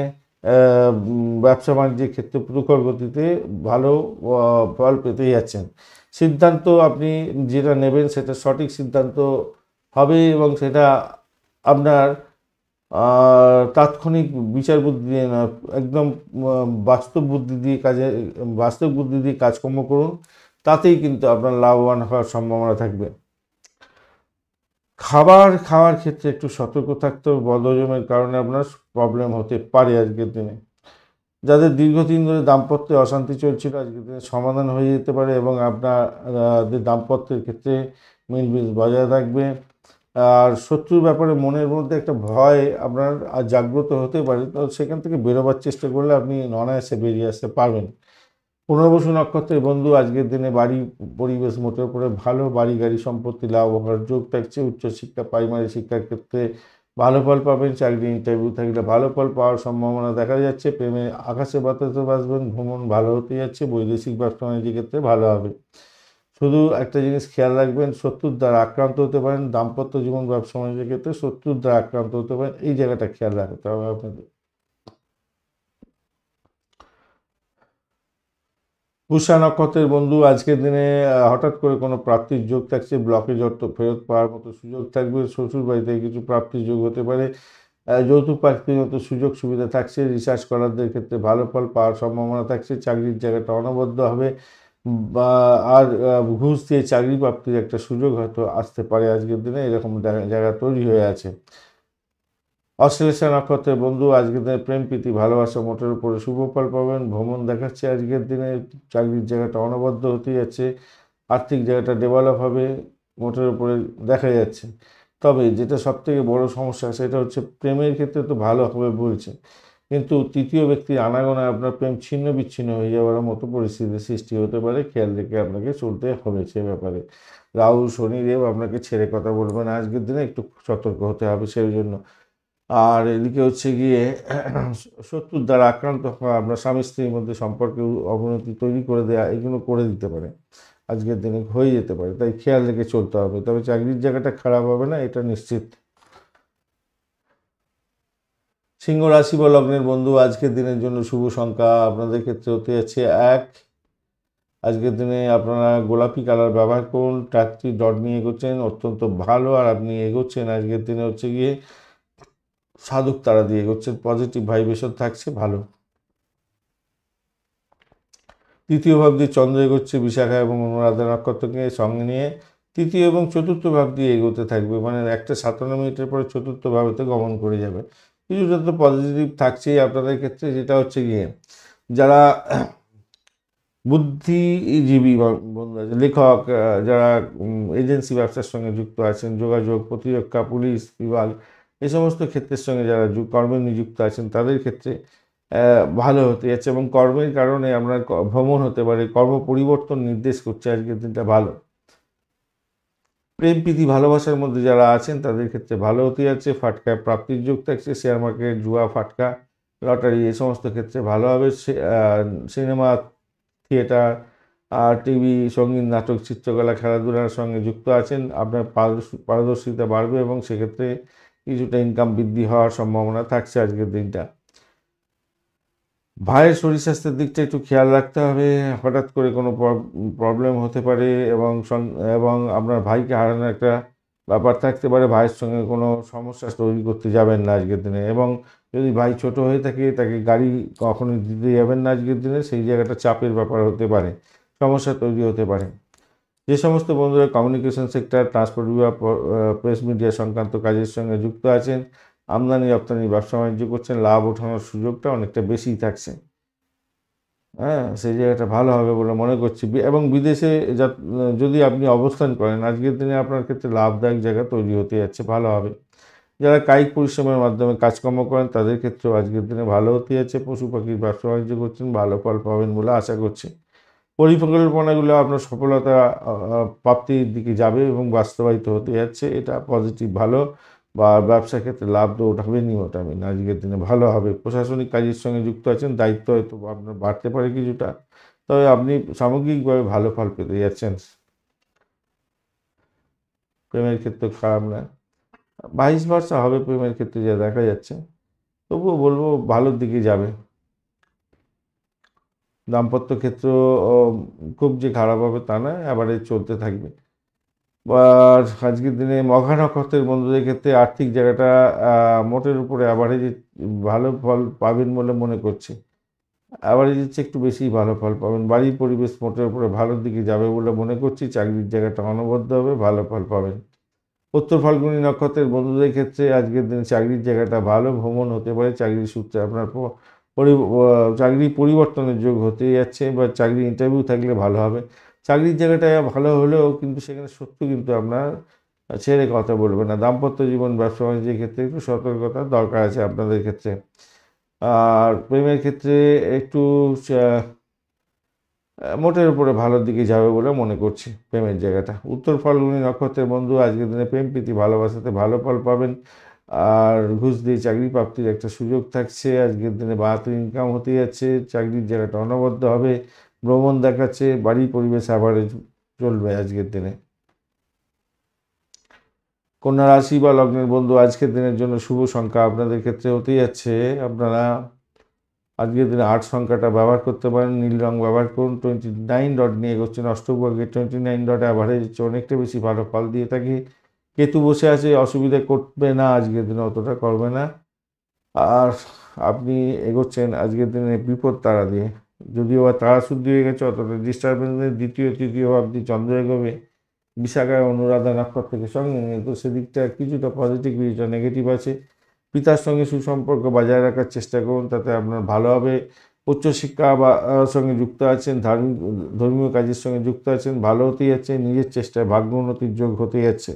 ব্যবসা বাণিজ্যের ক্ষেত্রে প্রখর গতিতে ভালো ফল পেতে যাচ্ছেন। সিদ্ধান্ত আপনি যেটা নেবেন সেটা সঠিক সিদ্ধান্ত হবে এবং সেটা আপনার তাৎক্ষণিক বিচার বুদ্ধি দিয়ে না, একদম বাস্তব বুদ্ধি দিয়ে কাজকর্ম করুন, তাতেই কিন্তু আপনার লাভবান হওয়ার সম্ভাবনা থাকবে। খাওয়ার ক্ষেত্রে একটু সতর্ক থাকতে হবে, বদহজমের কারণে আপনার প্রবলেম হতে পারে আজকের দিনে। যাদের দীর্ঘদিন ধরে দাম্পত্যে অশান্তি চলছিল, আজকের দিনে সমাধান হয়ে যেতে পারে এবং আপনাদের দাম্পত্যের ক্ষেত্রে মিলমিশ বজায় থাকবে। আর শত্রুর ব্যাপারে মনের মধ্যে একটা ভয় আপনার জাগ্রত হতে পারে, তো সেখান থেকে বেরোবার চেষ্টা করলে আপনি অনায়াসে বেরিয়ে আসতে পারবেন। পুনর্বসু নক্ষত্রের বন্ধু আজকের দিনে বাড়ি পরিবেশ মোটের উপরে ভালো। বাড়ি গাড়ি সম্পত্তি লাভ হওয়ার যোগ থাকছে। উচ্চশিক্ষা প্রাইমারি শিক্ষার ক্ষেত্রে ভালো ফল পাবেন। চাকরি ইন্টারভিউ থাকলে ভালো ফল পাওয়ার সম্ভাবনা দেখা যাচ্ছে। প্রেমে আকাশে বাতাসে বাসবেন, ভ্রমণ ভালো হতে যাচ্ছে। বৈদেশিক ব্যবসা বাণিজ্যের ক্ষেত্রে ভালো হবে। শুধু একটা জিনিস খেয়াল রাখবেন, শত্রুর দ্বারা আক্রান্ত হতে পারেন। দাম্পত্য জীবন ব্যবসা বাণিজ্যের ক্ষেত্রে শত্রুর দ্বারা আক্রান্ত হতে পারেন, এই জায়গাটা খেয়াল রাখতে হবে আপনাদের। পুষা নক্ষত্রের বন্ধু আজকের দিনে হঠাৎ করে কোনো প্রাপ্তির যোগ থাকছে। ব্লকেজ অর্থ ফেরত পাওয়ার মতো সুযোগ থাকবে। শ্বশুর বাড়ি থেকে কিছু প্রাপ্তির যোগ হতে পারে। যৌতুক প্রাপ্তির মতো সুযোগ সুবিধা থাকছে। রিসার্চ করারদের ক্ষেত্রে ভালো ফল পাওয়ার সম্ভাবনা থাকছে। চাকরির জায়গাটা অনবদ্য হবে বা আর ঘুষ দিয়ে চাকরি প্রাপ্তির একটা সুযোগ হয়তো আসতে পারে আজকের দিনে, এরকম জায়গা তৈরি হয়ে আছে। অশ্লেষা নক্ষত্রের বন্ধু আজকের দিনে প্রেম প্রীতি ভালোবাসা মোটের উপরে শুভ ফল পাবেন। ভ্রমণ দেখাচ্ছে আজকের দিনে। চাকরির জায়গাটা অনবদ্য হতে যাচ্ছে। আর্থিক জায়গাটা ডেভেলপ হবে মোটের উপরে দেখা যাচ্ছে। তবে যেটা সবথেকে বড় সমস্যা সেটা হচ্ছে প্রেমের ক্ষেত্রে তো ভালো হবে বলছে, কিন্তু তৃতীয় ব্যক্তির আনাগোনায় আপনার প্রেম ছিন্ন বিচ্ছিন্ন হয়ে যাওয়ার মতো পরিস্থিতির সৃষ্টি হতে পারে। খেয়াল রেখে আপনাকে চলতে হবে সে ব্যাপারে। রাহু শনিদেব আপনাকে ছেড়ে কথা বলবে না আজকের দিনে, একটু সতর্ক হতে হবে সেই জন্য। আর এদিকে হচ্ছে গিয়ে শত্রুর দ্বারা আক্রান্ত হওয়া, আপনার স্বামী স্ত্রীর মধ্যে সম্পর্কে অবনতি তৈরি করে দেওয়া, এগুলো করে দিতে পারে আজকের দিনে, হয়ে যেতে পারে, তাই খেয়াল রেখে চলতে হবে। তবে চাকরির জায়গাটা খারাপ হবে না, এটা নিশ্চিত। সিংহ রাশি বা লগ্নের বন্ধু আজকের দিনের জন্য শুভ সংখ্যা আপনাদের ক্ষেত্রে হতে যাচ্ছে 1। আজকের দিনে আপনারা গোলাপি কালার ব্যবহার করুন। ট্রাকটি ডট নিয়ে এগোচ্ছেন, অত্যন্ত ভালো। আর আপনি এগোচ্ছেন আজকের দিনে হচ্ছে গিয়ে সাধক তারা দিয়ে এগোচ্ছেন, পজিটিভ ভাইব্রেশন থাকছে, ভালো। তৃতীয় ভাব দিয়ে চন্দ্র এগোচ্ছে বিশাখা এবং অনুরাধা নক্ষত্রকে সঙ্গে নিয়ে। তৃতীয় এবং চতুর্থ ভাব দিয়ে এগোতে থাকবে, মানে একটা 57 মিনিটের পরে চতুর্থ ভাবেতে গমন করে যাবে। কিছুটা তো পজিটিভ থাকছেই আপনাদের ক্ষেত্রে, যেটা হচ্ছে গিয়ে যারা বুদ্ধিজীবী বন্ধু আছে, লেখক, যারা এজেন্সি ব্যবসার সঙ্গে যুক্ত আছেন, যোগাযোগ, প্রতিরক্ষা, পুলিশ বিভাগ, এই সমস্ত ক্ষেত্রের সঙ্গে যারা কর্মে নিযুক্ত আছেন তাদের ক্ষেত্রে ভালো হতে যাচ্ছে, এবং কর্মের কারণে আপনার ভ্রমণ হতে পারে, কর্ম পরিবর্তন নির্দেশ করছে আজকের দিনটা ভালো। প্রেম প্রীতি ভালোবাসার মধ্যে যারা আছেন তাদের ক্ষেত্রে ভালো হতে যাচ্ছে, ফাটকা প্রাপ্তির যোগ থাকছে, শেয়ার মার্কেট, জুয়া, ফাটকা, লটারি এই সমস্ত ক্ষেত্রে ভালো হবে। সিনেমা, থিয়েটার, টিভি, সঙ্গীত, নাটক, চিত্রকলা, খেলাধুলার সঙ্গে যুক্ত আছেন, আপনার পারদর্শিতা বাড়বে এবং সেক্ষেত্রে কিছুটা ইনকাম বৃদ্ধি হওয়ার সম্ভাবনা থাকছে আজকের দিনটা। ভাইয়ের শরীর স্বাস্থ্যের দিকটা একটু খেয়াল রাখতে হবে, হঠাৎ করে কোনো প্রবলেম হতে পারে, এবং আপনার ভাইকে হারানোর একটা ব্যাপার থাকতে পারে। ভাইয়ের সঙ্গে কোনো সমস্যা তৈরি করতে যাবেন না আজকের দিনে, এবং যদি ভাই ছোট হয়ে থাকে তাকে গাড়ি কখনোই দিতে যাবেন না আজকের দিনে, সেই জায়গাটা চাপের ব্যাপার হতে পারে, সমস্যা তৈরি হতে পারে। যে সমস্ত বন্ধুরা কমিউনিকেশন সেক্টর, ট্রান্সপোর্ট বিভাগ, প্রেস মিডিয়া সংক্রান্ত কাজের সঙ্গে যুক্ত আছেন, আমদানি রপ্তানি ব্যবসা বাণিজ্য করছেন, লাভ ওঠানোর সুযোগটা অনেকটা বেশিই থাকছে। হ্যাঁ, সেই জায়গাটা ভালো হবে বলে মনে করছি। এবং বিদেশে যদি আপনি অবস্থান করেন আজকের দিনে আপনার ক্ষেত্রে লাভদায়ক জায়গা তৈরি হতে যাচ্ছে, ভালো হবে। যারা কায়িক পরিশ্রমের মাধ্যমে কাজকর্ম করেন তাদের ক্ষেত্রেও আজকের দিনে ভালো হতে যাচ্ছে। পশু পাখির ব্যবসা বাণিজ্য করছেন, ভালো ফল পাবেন বলে আশা করছি। পরিকল্পনাগুলো আপনার সফলতা প্রাপ্তির দিকে যাবে এবং বাস্তবায়িত হতে যাচ্ছে, এটা পজিটিভ ভালো। বা ব্যবসা ক্ষেত্রে লাভ তো ওঠাবেনই ওঠাবেন, আজকের দিনে ভালো হবে। প্রশাসনিক কাজের সঙ্গে যুক্ত আছেন, দায়িত্ব হয়তো আপনার বাড়তে পারে কিছুটা, তবে আপনি সামগ্রিকভাবে ভালো ফল পেতে যাচ্ছেন। প্রেমের ক্ষেত্রে খারাপ না, 22 হবে প্রেমের ক্ষেত্রে যা দেখা যাচ্ছে, তবুও বলবো ভালোর দিকে যাবে। দাম্পত্য ক্ষেত্র খুব যে খারাপ হবে তা নয়, অ্যাভারেজ চলতে থাকবে। আর আজকের দিনে মঘা নক্ষত্রের বন্ধুদের ক্ষেত্রে আর্থিক জায়গাটা মোটের উপরে অ্যাভারেজে ভালো ফল পাবেন বলে মনে করছি। অ্যাভারেজের চেয়ে একটু বেশি ভালো ফল পাবেন। বাড়ির পরিবেশ মোটের উপরে ভালোর দিকে যাবে বলে মনে করছি। চাকরির জায়গাটা অনবদ্য হবে, ভালো ফল পাবেন। উত্তর ফাল্গুনী নক্ষত্রের বন্ধুদের ক্ষেত্রে আজকের দিনে চাকরির জায়গাটা ভালো, ভ্রমণ হতে পারে, চাকরির সূত্রে আপনার চাকরি পরিবর্তনের যোগ হতে যাচ্ছে, বা চাকরি ইন্টারভিউ থাকলে ভালো হবে। চাকরির জায়গাটা ভালো হলেও কিন্তু সেখানে শত্রু কিন্তু আপনার ছেড়ে কথা বলবে না। দাম্পত্য জীবন, ব্যবসা বাণিজ্যের ক্ষেত্রে একটু সতর্কতার দরকার আছে আপনাদের ক্ষেত্রে। আর প্রেমের ক্ষেত্রে একটু মোটের উপরে ভালোর দিকে যাবে বলে মনে করছি প্রেমের জায়গাটা। উত্তর ফাল্গুনী নক্ষত্রের বন্ধু আজকের দিনে প্রেম প্রীতি ভালোবাসাতে ভালো ফল পাবেন, আর ঘুষ দিয়ে চাকরি প্রাপ্তির একটা সুযোগ থাকছে। আজকের দিনে বাড়তি ইনকাম হতে যাচ্ছে, চাকরির জায়গাটা অনবদ্য হবে, ভ্রমণ দেখাচ্ছে, বাড়ির পরিবেশ অ্যাভারেজ চলবে আজকের দিনে। কন্যা রাশি বা লগ্নের বন্ধু আজকের দিনের জন্য শুভ সংখ্যা আপনাদের ক্ষেত্রে হতে যাচ্ছে, আপনারা আজকের দিনে 8 সংখ্যাটা ব্যবহার করতে পারেন, নীল রং ব্যবহার করুন। 29 ডট নিয়ে এগোচ্ছেন, অষ্টভাগে 29 ডট অ্যাভারেজ হচ্ছে অনেকটা বেশি ভালো ফল দিয়ে থাকি। কেতু বসে আছে, অসুবিধা করবে না আজকের দিনে, অতটা করবে না। আর আপনি এগোচ্ছেন আজকের দিনে বিপদ তারা দিয়ে, যদিও বা তারা শুদ্ধি হয়ে গেছে, অতটা ডিস্টারবেন্স নেই। দ্বিতীয় তৃতীয় ভাব দিয়ে চন্দ্র এগোবে, বিশাখায় অনুরাধা নক্ষত্রকে সঙ্গে নিয়ে, তো সেদিকটা কিছুটা পজিটিভ, কিছুটা নেগেটিভ আছে। পিতার সঙ্গে সুসম্পর্ক বজায় রাখার চেষ্টা করুন, তাতে আপনার ভালো হবে। উচ্চশিক্ষা বা সঙ্গে যুক্ত আছেন, ধর্মীয় কাজের সঙ্গে যুক্ত আছেন, ভালো হতেই যাচ্ছে। নিজের চেষ্টায় ভাগ্য উন্নতির যোগ হতে যাচ্ছে,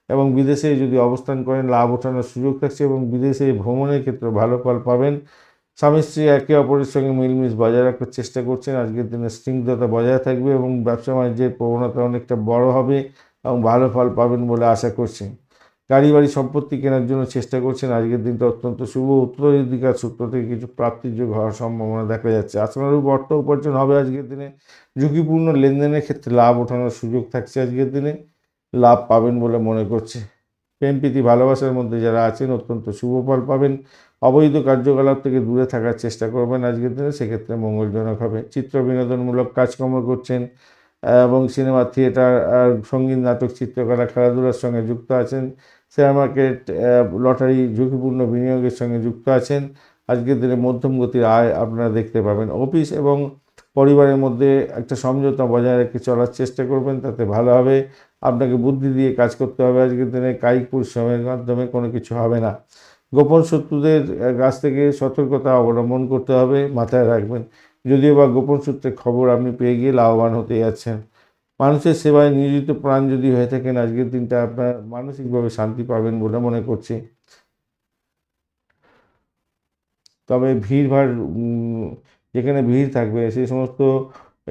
এবং বিদেশে যদি অবস্থান করেন লাভ ওঠানোর সুযোগ থাকছে, এবং বিদেশে ভ্রমণের ক্ষেত্রে ভালো ফল পাবেন। স্বামী স্ত্রী একে অপরের সঙ্গে মিলমিশ বজায় রাখার চেষ্টা করছেন, আজকের দিনে স্নিগ্ধতা বজায় থাকবে, এবং ব্যবসা বাণিজ্যের প্রবণতা অনেকটা বড় হবে এবং ভালো ফল পাবেন বলে আশা করছি। গাড়ি বাড়ি সম্পত্তি কেনার জন্য চেষ্টা করছেন, আজকের দিনটা অত্যন্ত শুভ। উত্তরাধিকার সূত্র থেকে কিছু প্রাপ্তির যোগ হওয়ার সম্ভাবনা দেখা যাচ্ছে। আশানুরূপ অর্থ উপার্জন হবে আজকের দিনে। ঝুঁকিপূর্ণ লেনদেনের ক্ষেত্রে লাভ ওঠানোর সুযোগ থাকছে, আজকের দিনে লাভ পাবেন বলে মনে করছে। প্রেম প্রীতি ভালোবাসার মধ্যে যারা আছেন অত্যন্ত শুভ ফল পাবেন। অবৈধ কার্যকলাপ থেকে দূরে থাকার চেষ্টা করবেন আজকের দিনে, সেক্ষেত্রে মঙ্গলজনক হবে। চিত্র বিনোদনমূলক কাজকর্ম করছেন, এবং সিনেমা, থিয়েটার, আর সঙ্গীত, নাটক, চিত্রকলা, খেলাধুলার সঙ্গে যুক্ত আছেন, শেয়ার মার্কেট, লটারি, ঝুঁকিপূর্ণ বিনিয়োগের সঙ্গে যুক্ত আছেন, আজকের দিনে মধ্যম গতির আয় আপনারা দেখতে পাবেন। অফিস এবং পরিবারের মধ্যে একটা সমঝোতা বজায় রেখে চলার চেষ্টা করবেন, তাতে ভালো হবে। আপনাকে বুদ্ধি দিয়ে কাজ করতে হবে। আজকের দিনে কায়িক পরিশ্রমের মাধ্যমে কোনো কিছু হবে না। গোপন শত্রুদের কাছ থেকে সতর্কতা অবলম্বন করতে হবে, মাথায় রাখবেন। যদিও বা গোপন সূত্রে খবর আপনি পেয়ে গিয়ে লাভবান হতে যাচ্ছেন। মানুষের সেবায় নিয়োজিত প্রাণ যদি হয়ে থাকেন, আজকের দিনটা আপনার মানসিকভাবে শান্তি পাবেন বলে মনে করছি। তবে ভিড়ভাড় যেখানে ভিড় থাকবে সেই সমস্ত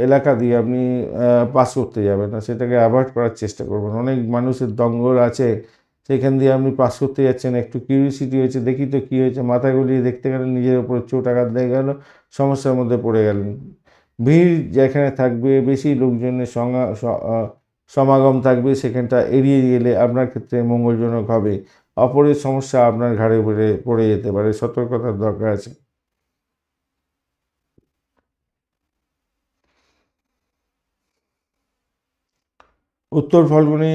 এলাকা দিয়ে আপনি পাস করতে যাবেন না, সেটাকে অ্যাভয়েড করার চেষ্টা করবেন। অনেক মানুষের দঙ্গল আছে, সেখান দিয়ে আপনি পাস করতে যাচ্ছেন, একটু কিউরিসিটি হয়েছে, দেখি তো কী হয়েছে, মাথা গলিয়ে দেখতে গেলেন, নিজের ওপরে চোট আঘাত লেগে গেল, সমস্যার মধ্যে পড়ে গেলেন। ভিড় যেখানে থাকবে, বেশি লোকজনের সমাগম থাকবে, সেখানটা এড়িয়ে গেলে আপনার ক্ষেত্রে মঙ্গলজনক হবে। অপরের সমস্যা আপনার ঘাড়ে পড়ে যেতে পারে, সতর্কতার দরকার আছে। উত্তর ফাল্গুনী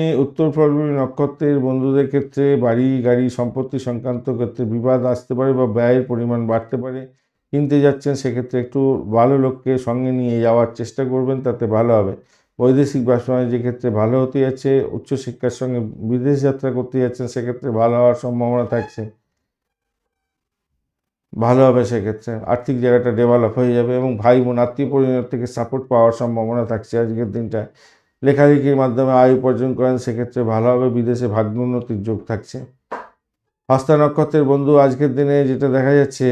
নক্ষত্রের বন্ধুদের ক্ষেত্রে বাড়ি গাড়ি সম্পত্তি সংক্রান্ত ক্ষেত্রে বিবাদ আসতে পারে বা ব্যয়ের পরিমাণ বাড়তে পারে। কিনতে যাচ্ছেন, সেক্ষেত্রে একটু ভালো লোককে সঙ্গে নিয়ে যাওয়ার চেষ্টা করবেন, তাতে ভালো হবে। বৈদেশিক ব্যবসা বাণিজ্যের ক্ষেত্রে ভালো হতে যাচ্ছে। উচ্চশিক্ষার সঙ্গে বিদেশ যাত্রা করতে যাচ্ছেন, সেক্ষেত্রে ভালো হওয়ার সম্ভাবনা থাকছে, ভালো হবে। সেক্ষেত্রে আর্থিক জায়গাটা ডেভেলপ হয়ে যাবে এবং ভাই বোন আত্মীয় পরিবার থেকে সাপোর্ট পাওয়ার সম্ভাবনা থাকছে আজকের দিনটায়। লেখালেখির মাধ্যমে আয় উপার্জন করেন, সেক্ষেত্রে ভালো হবে। বিদেশে ভাগ্যোন্নতির যোগ থাকছে। হস্তা নক্ষত্রের বন্ধু আজকের দিনে যেটা দেখা যাচ্ছে,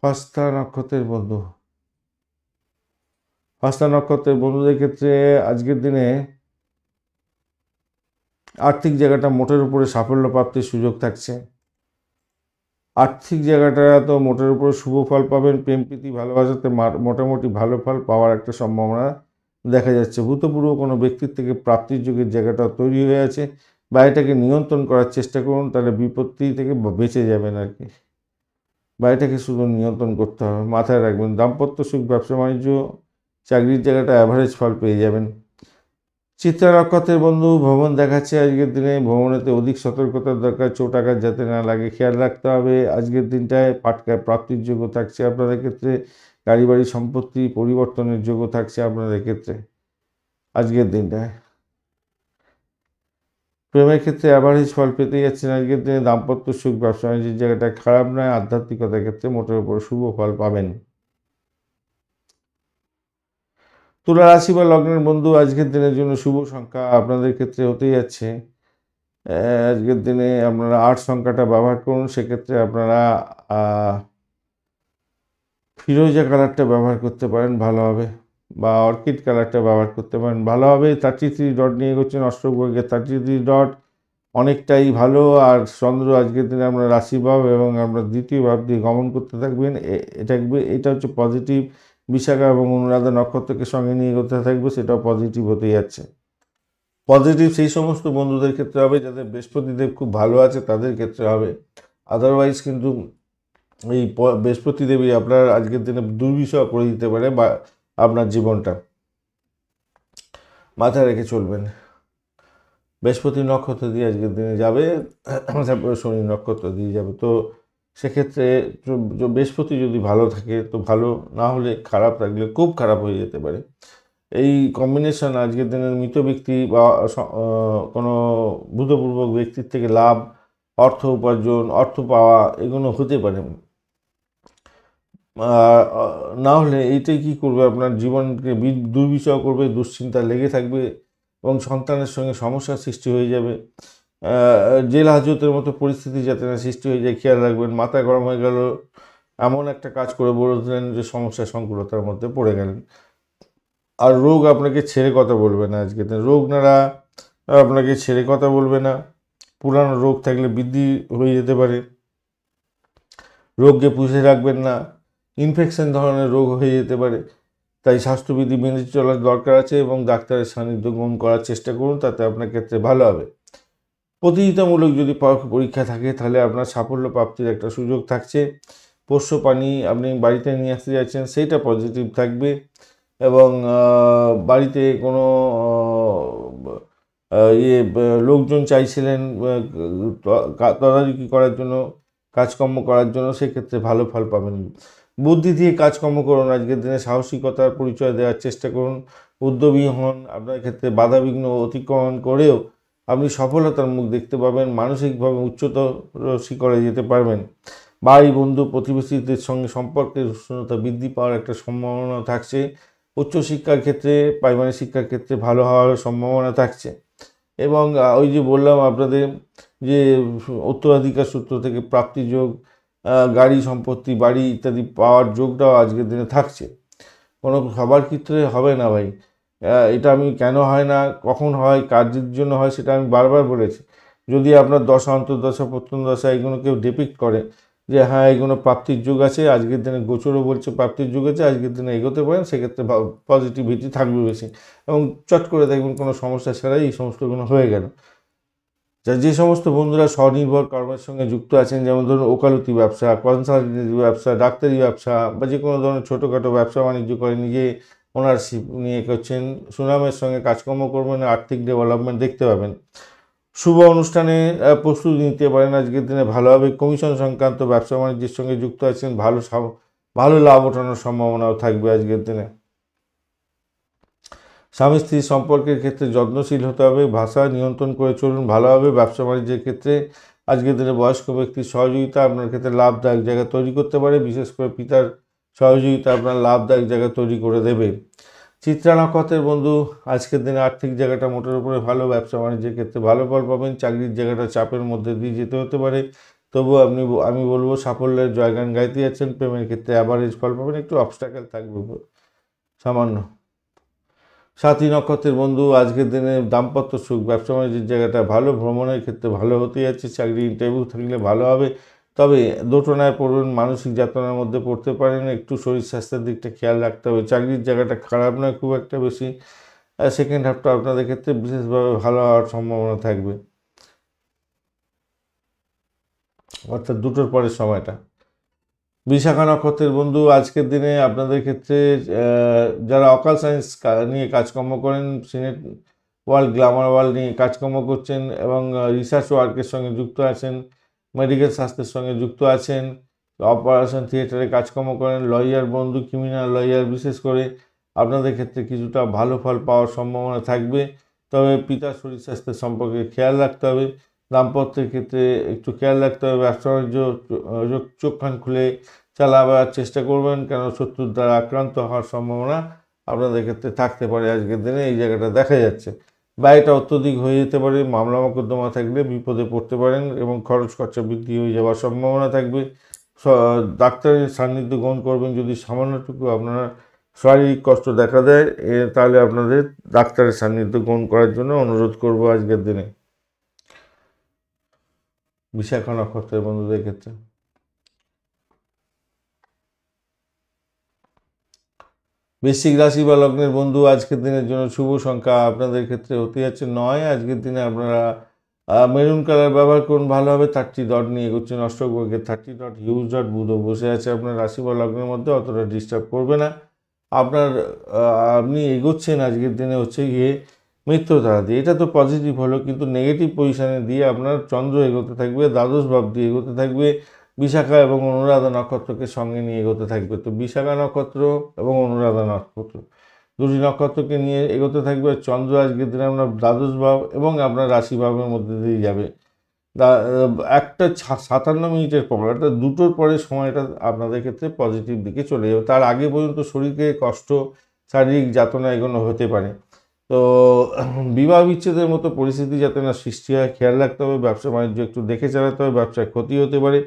হস্তা নক্ষত্রের বন্ধু হস্তা নক্ষত্রের বন্ধুদের ক্ষেত্রে আজকের দিনে আর্থিক জায়গাটা মোটের উপরে সাফল্য প্রাপ্তির সুযোগ থাকছে। আর্থিক জায়গাটা তো মোটের উপরে শুভ ফল পাবেন। প্রেম প্রীতি ভালোবাসাতে মোটামুটি ভালো ফল পাওয়ার একটা সম্ভাবনা দেখা যাচ্ছে। ভূতপূর্ব কোনো ব্যক্তির থেকে প্রাপ্তির যুগের জায়গাটা তৈরি হয়ে আছে, বা এটাকে নিয়ন্ত্রণ করার চেষ্টা করুন, তাহলে বিপত্তি থেকে বেঁচে যাবেন আর কি। বা এটাকে শুধু নিয়ন্ত্রণ করতে হবে, মাথায় রাখবেন। দাম্পত্য সুখ, ব্যবসা বাণিজ্য, চাকরির জায়গাটা অ্যাভারেজ ফল পেয়ে যাবেন। চিত্রা নক্ষত্রের বন্ধু ভ্রমণ দেখাচ্ছে আজকের দিনে। ভ্রমণেতে অধিক সতর্কতার দরকার, চোট আঘাত যাতে না লাগে খেয়াল রাখতে হবে। আজকের দিনটায় পাটকায় প্রাপ্তির যোগ্য থাকছে আপনাদের ক্ষেত্রে। গাড়ি বাড়ি সম্পত্তি পরিবর্তনের যোগ্য থাকছে আপনাদের ক্ষেত্রে আজকের দিনটায়। প্রেমের ক্ষেত্রে অ্যাভারেজ ফল পেতে যাচ্ছেন আজকের দিনে। দাম্পত্য সুখ, ব্যবসা বাণিজ্যের জায়গাটা খারাপ নয়। আধ্যাত্মিকতার ক্ষেত্রে মোটের উপর শুভ ফল পাবেন। তুলা রাশি বা লগ্নের বন্ধু আজকের দিনের জন্য শুভ সংখ্যা আপনাদের ক্ষেত্রে হতে যাচ্ছে, আজকের দিনে আপনারা 8 সংখ্যাটা ব্যবহার করুন। সেক্ষেত্রে আপনারা ফিরোজা কালারটা ব্যবহার করতে পারেন, ভালো হবে। বা অর্কিড কালারটা ব্যবহার করতে পারেন, ভালো হবে। 33 ডট নিয়ে এগোচ্ছেন অষ্টগ্রহে। 33 ডট অনেকটাই ভালো। আর চন্দ্র আজকের দিনে আমরা রাশিভাব এবং আমরা দ্বিতীয় ভাব দিয়ে গমন করতে থাকবেন। এটা হচ্ছে পজিটিভ। বিশাখা এবং অনুরাধা নক্ষত্রকে সঙ্গে নিয়ে এগোতে থাকবে, সেটাও পজিটিভ হতে যাচ্ছে। পজিটিভ সেই সমস্ত বন্ধুদের ক্ষেত্রে হবে যাদের বৃহস্পতিদেব খুব ভালো আছে, তাদের ক্ষেত্রে হবে। আদারওয়াইজ কিন্তু এই বৃহস্পতি দেবী আপনার আজকের দিনে দুর্বিষহ করে দিতে পারে বা আপনার জীবনটা, মাথায় রেখে চলবেন। বৃহস্পতি নক্ষত্র দিয়ে আজকের দিনে যাবে, তারপরে শনি নক্ষত্র দিয়ে যাবে। তো সেক্ষেত্রে বৃহস্পতি যদি ভালো থাকে তো ভালো, না হলে খারাপ থাকলে খুব খারাপ হয়ে যেতে পারে। এই কম্বিনেশন আজকের দিনের মৃত ব্যক্তি বা কোনো ভূতপূর্ব ব্যক্তির থেকে লাভ, অর্থ উপার্জন, অর্থ পাওয়া, এগুলো হতে পারে। না হলে এইটাই কী করবে, আপনার জীবনকে দুর্বিষহ করবে, দুশ্চিন্তা লেগে থাকবে এবং সন্তানের সঙ্গে সমস্যার সৃষ্টি হয়ে যাবে। জেল হাজতের মতো পরিস্থিতি যাতে না সৃষ্টি হয়ে যায় খেয়াল রাখবেন। মাথা গরম হয়ে গেল, এমন একটা কাজ করে বললেন যে সমস্যা সংকুলতার মধ্যে পড়ে গেলেন। আর রোগ আপনাকে ছেড়ে কথা বলবে না আজকে। রোগ নারা আপনাকে ছেড়ে কথা বলবে না। পুরানো রোগ থাকলে বৃদ্ধি হয়ে যেতে পারে। রোগকে পুষে রাখবেন না, ইনফেকশন ধরনের রোগ হয়ে যেতে পারে। তাই স্বাস্থ্যবিধি মেনে চলার দরকার আছে এবং ডাক্তারের সান্নিধ্য গ্রহণ করার চেষ্টা করুন, তাতে আপনার ক্ষেত্রে ভালো হবে। প্রতিযোগিতামূলক যদি পরীক্ষা থাকে তাহলে আপনার সাফল্য প্রাপ্তির একটা সুযোগ থাকছে। পোষ্য প্রাণী আপনি বাড়িতে নিয়ে আসতে যাচ্ছেন, সেইটা পজিটিভ থাকবে। এবং বাড়িতে কোনো লোকজন চাইছিলেন তদারকি করার জন্য, কাজকর্ম করার জন্য, সেক্ষেত্রে ভালো ফল পাবেন। বুদ্ধি দিয়ে কাজকর্ম করুন আজকের দিনে। সাহসিকতার পরিচয় দেওয়ার চেষ্টা করুন। উদ্যমী হন, আপনার ক্ষেত্রে বাধাবিঘ্ন অতিক্রমণ করেও আপনি সফলতার মুখ দেখতে পাবেন, মানসিকভাবে উচ্চতর শিখরে যেতে পারবেন। ভাই বন্ধু প্রতিবেশীদের সঙ্গে সম্পর্কের উষ্ণতা বৃদ্ধি পাওয়ার একটা সম্ভাবনা থাকছে। উচ্চশিক্ষার ক্ষেত্রে, প্রাইমারি শিক্ষার ক্ষেত্রে ভালো হওয়ার সম্ভাবনা থাকছে। এবং ওই যে বললাম আপনাদের যে উত্তরাধিকার সূত্র থেকে প্রাপ্তি যোগ, গাড়ি সম্পত্তি বাড়ি ইত্যাদি পাওয়ার যোগটাও আজকের দিনে থাকছে। কোনো সবার ক্ষেত্রে হবে না ভাই, এটা আমি কেন হয় না, কখন হয়, কাজের জন্য হয় সেটা আমি বারবার বলেছি। যদি আপনার দশা অন্তর্দশা প্রত্যন্তদশা এগুলো কেউ ডিপিক্ট করে যে হ্যাঁ এগুলো প্রাপ্তির যুগ আছে, আজকের দিনে গোচরও বলছে প্রাপ্তির যুগ আছে, আজকের দিনে এগোতে পারেন, সেক্ষেত্রে পজিটিভিটি থাকবে বেশি এবং চট করে দেখবেন কোনো সমস্যা ছাড়াই এই সমস্তগুলো হয়ে গেল। যে সমস্ত বন্ধুরা স্বনির্ভর কর্মের সঙ্গে যুক্ত আছেন, যেমন ধরুন ওকালতি ব্যবসা, কনসালটেন্সি ব্যবসা, ডাক্তারি ব্যবসা বা যে কোনো ধরনের ছোটোখাটো ব্যবসা বাণিজ্য করে নিজে ওনারশিপ নিয়ে করছেন, সুনামের সঙ্গে কাজকর্ম করবেন, আর্থিক ডেভেলপমেন্ট দেখতে পাবেন। শুভ অনুষ্ঠানে প্রস্তুতি নিতে পারেন, আজকের দিনে ভালোভাবে কমিশন সংক্রান্ত ব্যবসা বাণিজ্যের সঙ্গে যুক্ত আছেন, ভালো লাভ ওঠানোর সম্ভাবনাও থাকবে আজকের দিনে। স্বামী স্ত্রীর সম্পর্কের ক্ষেত্রে যত্নশীল হতে হবে, ভাষা নিয়ন্ত্রণ করে চলুন ভালোভাবে। ব্যবসা বাণিজ্যের ক্ষেত্রে আজকের দিনে বয়স্ক ব্যক্তির সহযোগিতা আপনার ক্ষেত্রে লাভদায়ক জায়গা তৈরি করতে পারে, বিশেষ করে পিতার সহযোগিতা আপনার লাভদায়ক জায়গা তৈরি করে দেবে। চিত্রা নক্ষত্রের বন্ধু আজকের দিনে আর্থিক জায়গাটা মোটের উপরে ভালো, ব্যবসা বাণিজ্যের ক্ষেত্রে ভালো ফল পাবেন, চাকরির জায়গাটা চাপের মধ্যে দিয়ে যেতে হতে পারে, তবুও আমি বলবো সাফল্যের জয়গান গাইতে যাচ্ছেন। প্রেমের ক্ষেত্রে অ্যাভারেজ ফল পাবেন, একটু অবস্ট্যাকেল থাকবে সামান্য। সাথী নক্ষত্রের বন্ধু আজকের দিনে দাম্পত্য সুখ, ব্যবসা বাণিজ্যের জায়গাটা ভালো, ভ্রমণের ক্ষেত্রে ভালো হতে যাচ্ছে, চাকরি ইন্টারভিউ থাকলে ভালো হবে, তবে দোটানায় পড়বেন, মানসিক যাতনার মধ্যে পড়তে পারেন, একটু শরীর স্বাস্থ্যের দিকটা খেয়াল রাখতে হবে। চাকরির জায়গাটা খারাপ নয় খুব একটা বেশি, সেকেন্ড হাফটা আপনাদের ক্ষেত্রে বিশেষভাবে ভালো হওয়ার সম্ভাবনা থাকবে, অর্থাৎ দুটোর পরের সময়টা। বিশাখা নক্ষত্রের বন্ধু আজকের দিনে আপনাদের ক্ষেত্রে যারা অকাল সায়েন্স নিয়ে কাজকর্ম করেন, সিনেট ওয়ার্ল্ড, গ্ল্যামার ওয়ার্ল্ড নিয়ে কাজকর্ম করছেন এবং রিসার্চ ওয়ার্কের সঙ্গে যুক্ত আছেন, মেডিকেল স্বাস্থ্যের সঙ্গে যুক্ত আছেন, অপারেশন থিয়েটারে কাজকর্ম করেন, লয়ার বন্ধু, ক্রিমিনাল লয়ার, বিশেষ করে আপনাদের ক্ষেত্রে কিছুটা ভালো ফল পাওয়ার সম্ভাবনা থাকবে, তবে পিতার শরীর স্বাস্থ্যের সম্পর্কে খেয়াল রাখতে হবে। দাম্পত্যের ক্ষেত্রে একটু খেয়াল রাখতে হবে, ব্যবসা বাণিজ্য চোখ কান খুলে চালাবার চেষ্টা করবেন, কেন শত্রুর দ্বারা আক্রান্ত হওয়ার সম্ভাবনা আপনাদের ক্ষেত্রে থাকতে পারে আজকের দিনে, এই জায়গাটা দেখা যাচ্ছে। ব্যয়টা অত্যধিক হয়ে যেতে পারে, মামলা মোকদ্দমা থাকলে বিপদে পড়তে পারেন এবং খরচ খরচা বৃদ্ধি হয়ে যাওয়ার সম্ভাবনা থাকবে। ডাক্তারের সান্নিধ্য গ্রহণ করবেন, যদি সামান্যটুকু আপনারা শারীরিক কষ্ট দেখা দেয় তাহলে আপনাদের ডাক্তারের সান্নিধ্য গ্রহণ করার জন্য অনুরোধ করব আজকের দিনে বিশাখা নক্ষত্রের বন্ধুদের ক্ষেত্রে। বৃশ্চিক রাশি বা লগ্নের বন্ধু আজকের দিনের জন্য শুভ সংখ্যা আপনাদের ক্ষেত্রে হতে যাচ্ছে 9। আজকের দিনে আপনারা মেরুন কালার ব্যবহার করুন, ভালো হবে। 30 ডট নিয়ে এগোচ্ছেন, অষ্টকবর্গের 30 ডট, হিউজ ডট বুধও বসে আছে আপনার রাশি বা লগ্নের মধ্যে, অতটা ডিস্টার্ব করবে না আপনার। আপনি এগোচ্ছেন আজকের দিনে হচ্ছে গিয়ে মিত্র তারা দিয়ে, এটা তো পজিটিভ হলো, কিন্তু নেগেটিভ পজিশানে দিয়ে আপনার চন্দ্র এগোতে থাকবে, দ্বাদশ ভাব দিয়ে এগোতে থাকবে, বিশাখা এবং অনুরাধা নক্ষত্রকে সঙ্গে নিয়ে এগোতে থাকবে। তো বিশাখা নক্ষত্র এবং অনুরাধা নক্ষত্র দুটি নক্ষত্রকে নিয়ে এগোতে থাকবে। চন্দ্র আজকের দিনে আপনার দ্বাদশ ভাব এবং আপনার রাশি ভাবের মধ্যে দিয়ে যাবে। একটা 57 মিনিটের পর, অর্থাৎ দুটোর পরে সময়টা আপনাদের ক্ষেত্রে পজিটিভ দিকে চলে যাবে। তার আগে পর্যন্ত শরীরে কষ্ট, শারীরিক যাতনা এগুলো হতে পারে। তো বিবাহ বিচ্ছেদের মতো পরিস্থিতি যাতে না সৃষ্টি হয় খেয়াল রাখতে হবে। ব্যবসা বাণিজ্য একটু দেখে চালাতে হবে, ব্যবসায় ক্ষতি হতে পারে।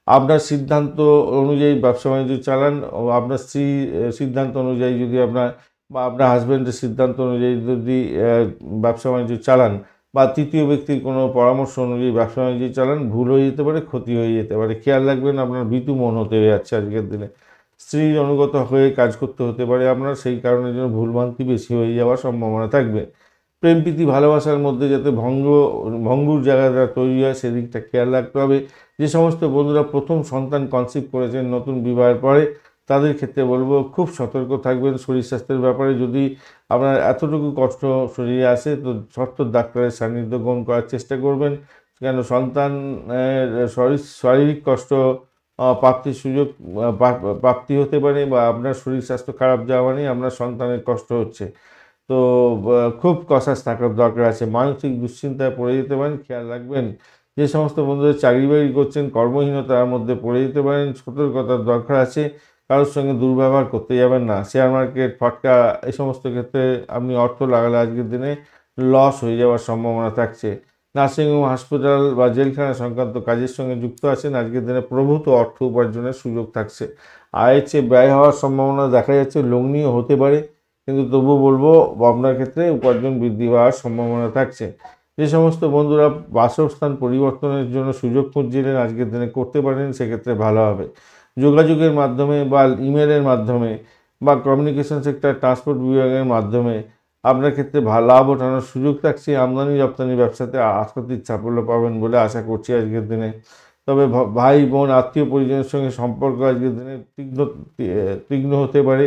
আপনার সিদ্ধান্ত অনুযায়ী ব্যবসা বাণিজ্য চালান, আপনার স্ত্রী সিদ্ধান্ত অনুযায়ী যদি আপনার বা আপনার হাজব্যান্ডের সিদ্ধান্ত অনুযায়ী যদি ব্যবসা বাণিজ্য চালান বা তৃতীয় ব্যক্তির কোনো পরামর্শ অনুযায়ী ব্যবসা বাণিজ্য চালান, ভুল হয়ে যেতে পারে, ক্ষতি হয়ে যেতে পারে। খেয়াল রাখবেন আপনার ভীতু মন হতে যাচ্ছে আজকের দিনে, স্ত্রীর অনুগত হয়ে কাজ করতে হতে পারে আপনার, সেই কারণের জন্য ভুলভ্রান্তি বেশি হয়ে যাওয়ার সম্ভাবনা থাকবে। প্রেম প্রীতি ভালোবাসার মধ্যে যাতে ভঙ্গুর জায়গাটা তৈরি হয় সেদিকটা খেয়াল রাখতে হবে। যে সমস্ত বন্ধুরা প্রথম সন্তান কনসিভ করেছেন নতুন বিবাহের পরে, তাদের ক্ষেত্রে বলবো খুব সতর্ক থাকবেন শরীর স্বাস্থ্যের ব্যাপারে। যদি আপনার এতটুকু কষ্ট শরীরে আসে তো সত্তর ডাক্তারের সান্নিধ্য গ্রহণ করার চেষ্টা করবেন, কেন সন্তান শারীরিক কষ্ট প্রাপ্তির সুযোগ প্রাপ্তি হতে পারে, বা আপনার শরীর স্বাস্থ্য খারাপ যাওয়া মানে আপনার সন্তানের কষ্ট হচ্ছে। তো খুব কসাস থাকার দরকার আছে। মানসিক দুশ্চিন্তায় পড়ে যেতে পারেন, খেয়াল রাখবেন। যে সমস্ত বন্ধুরা চাকরি বাকরি করছেন, কর্মহীনতার মধ্যে পড়ে যেতে পারেন, সতর্কতার দরকার আছে। কারোর সঙ্গে দুর্ব্যবহার করতে যাবেন না। শেয়ার মার্কেট, ফটকা এই সমস্ত ক্ষেত্রে আপনি অর্থ লাগালে আজকের দিনে লস হয়ে যাওয়ার সম্ভাবনা থাকছে। নার্সিংহোম, হাসপাতাল বা জেলখানা সংক্রান্ত কাজের সঙ্গে যুক্ত আছেন, আজকের দিনে প্রভূত অর্থ উপার্জনের সুযোগ থাকছে। আয়ের চেয়ে ব্যয় হওয়ার সম্ভাবনা দেখা যাচ্ছে, লগ্নিও হতে পারে, কিন্তু তবুও বলবো আপনার ক্ষেত্রে উপার্জন বৃদ্ধি হওয়ার সম্ভাবনা থাকছে। যে সমস্ত বন্ধুরা বাসস্থান পরিবর্তনের জন্য সুযোগ খুঁজছিলেন, আজকের দিনে করতে পারেন, সেক্ষেত্রে ভালো হবে। যোগাযোগের মাধ্যমে বা ইমেলের মাধ্যমে বা কমিউনিকেশন সেক্টর, ট্রান্সপোর্ট বিভাগের মাধ্যমে আপনার ক্ষেত্রে লাভ ওঠানোর সুযোগ থাকছে। আমদানি রপ্তানি ব্যবসাতে আর্থিক সাফল্য পাবেন বলে আশা করছি আজকের দিনে। তবে ভাই বোন আত্মীয় পরিজনের সঙ্গে সম্পর্ক আজকের দিনে তীক্ষ্ণ হতে পারে,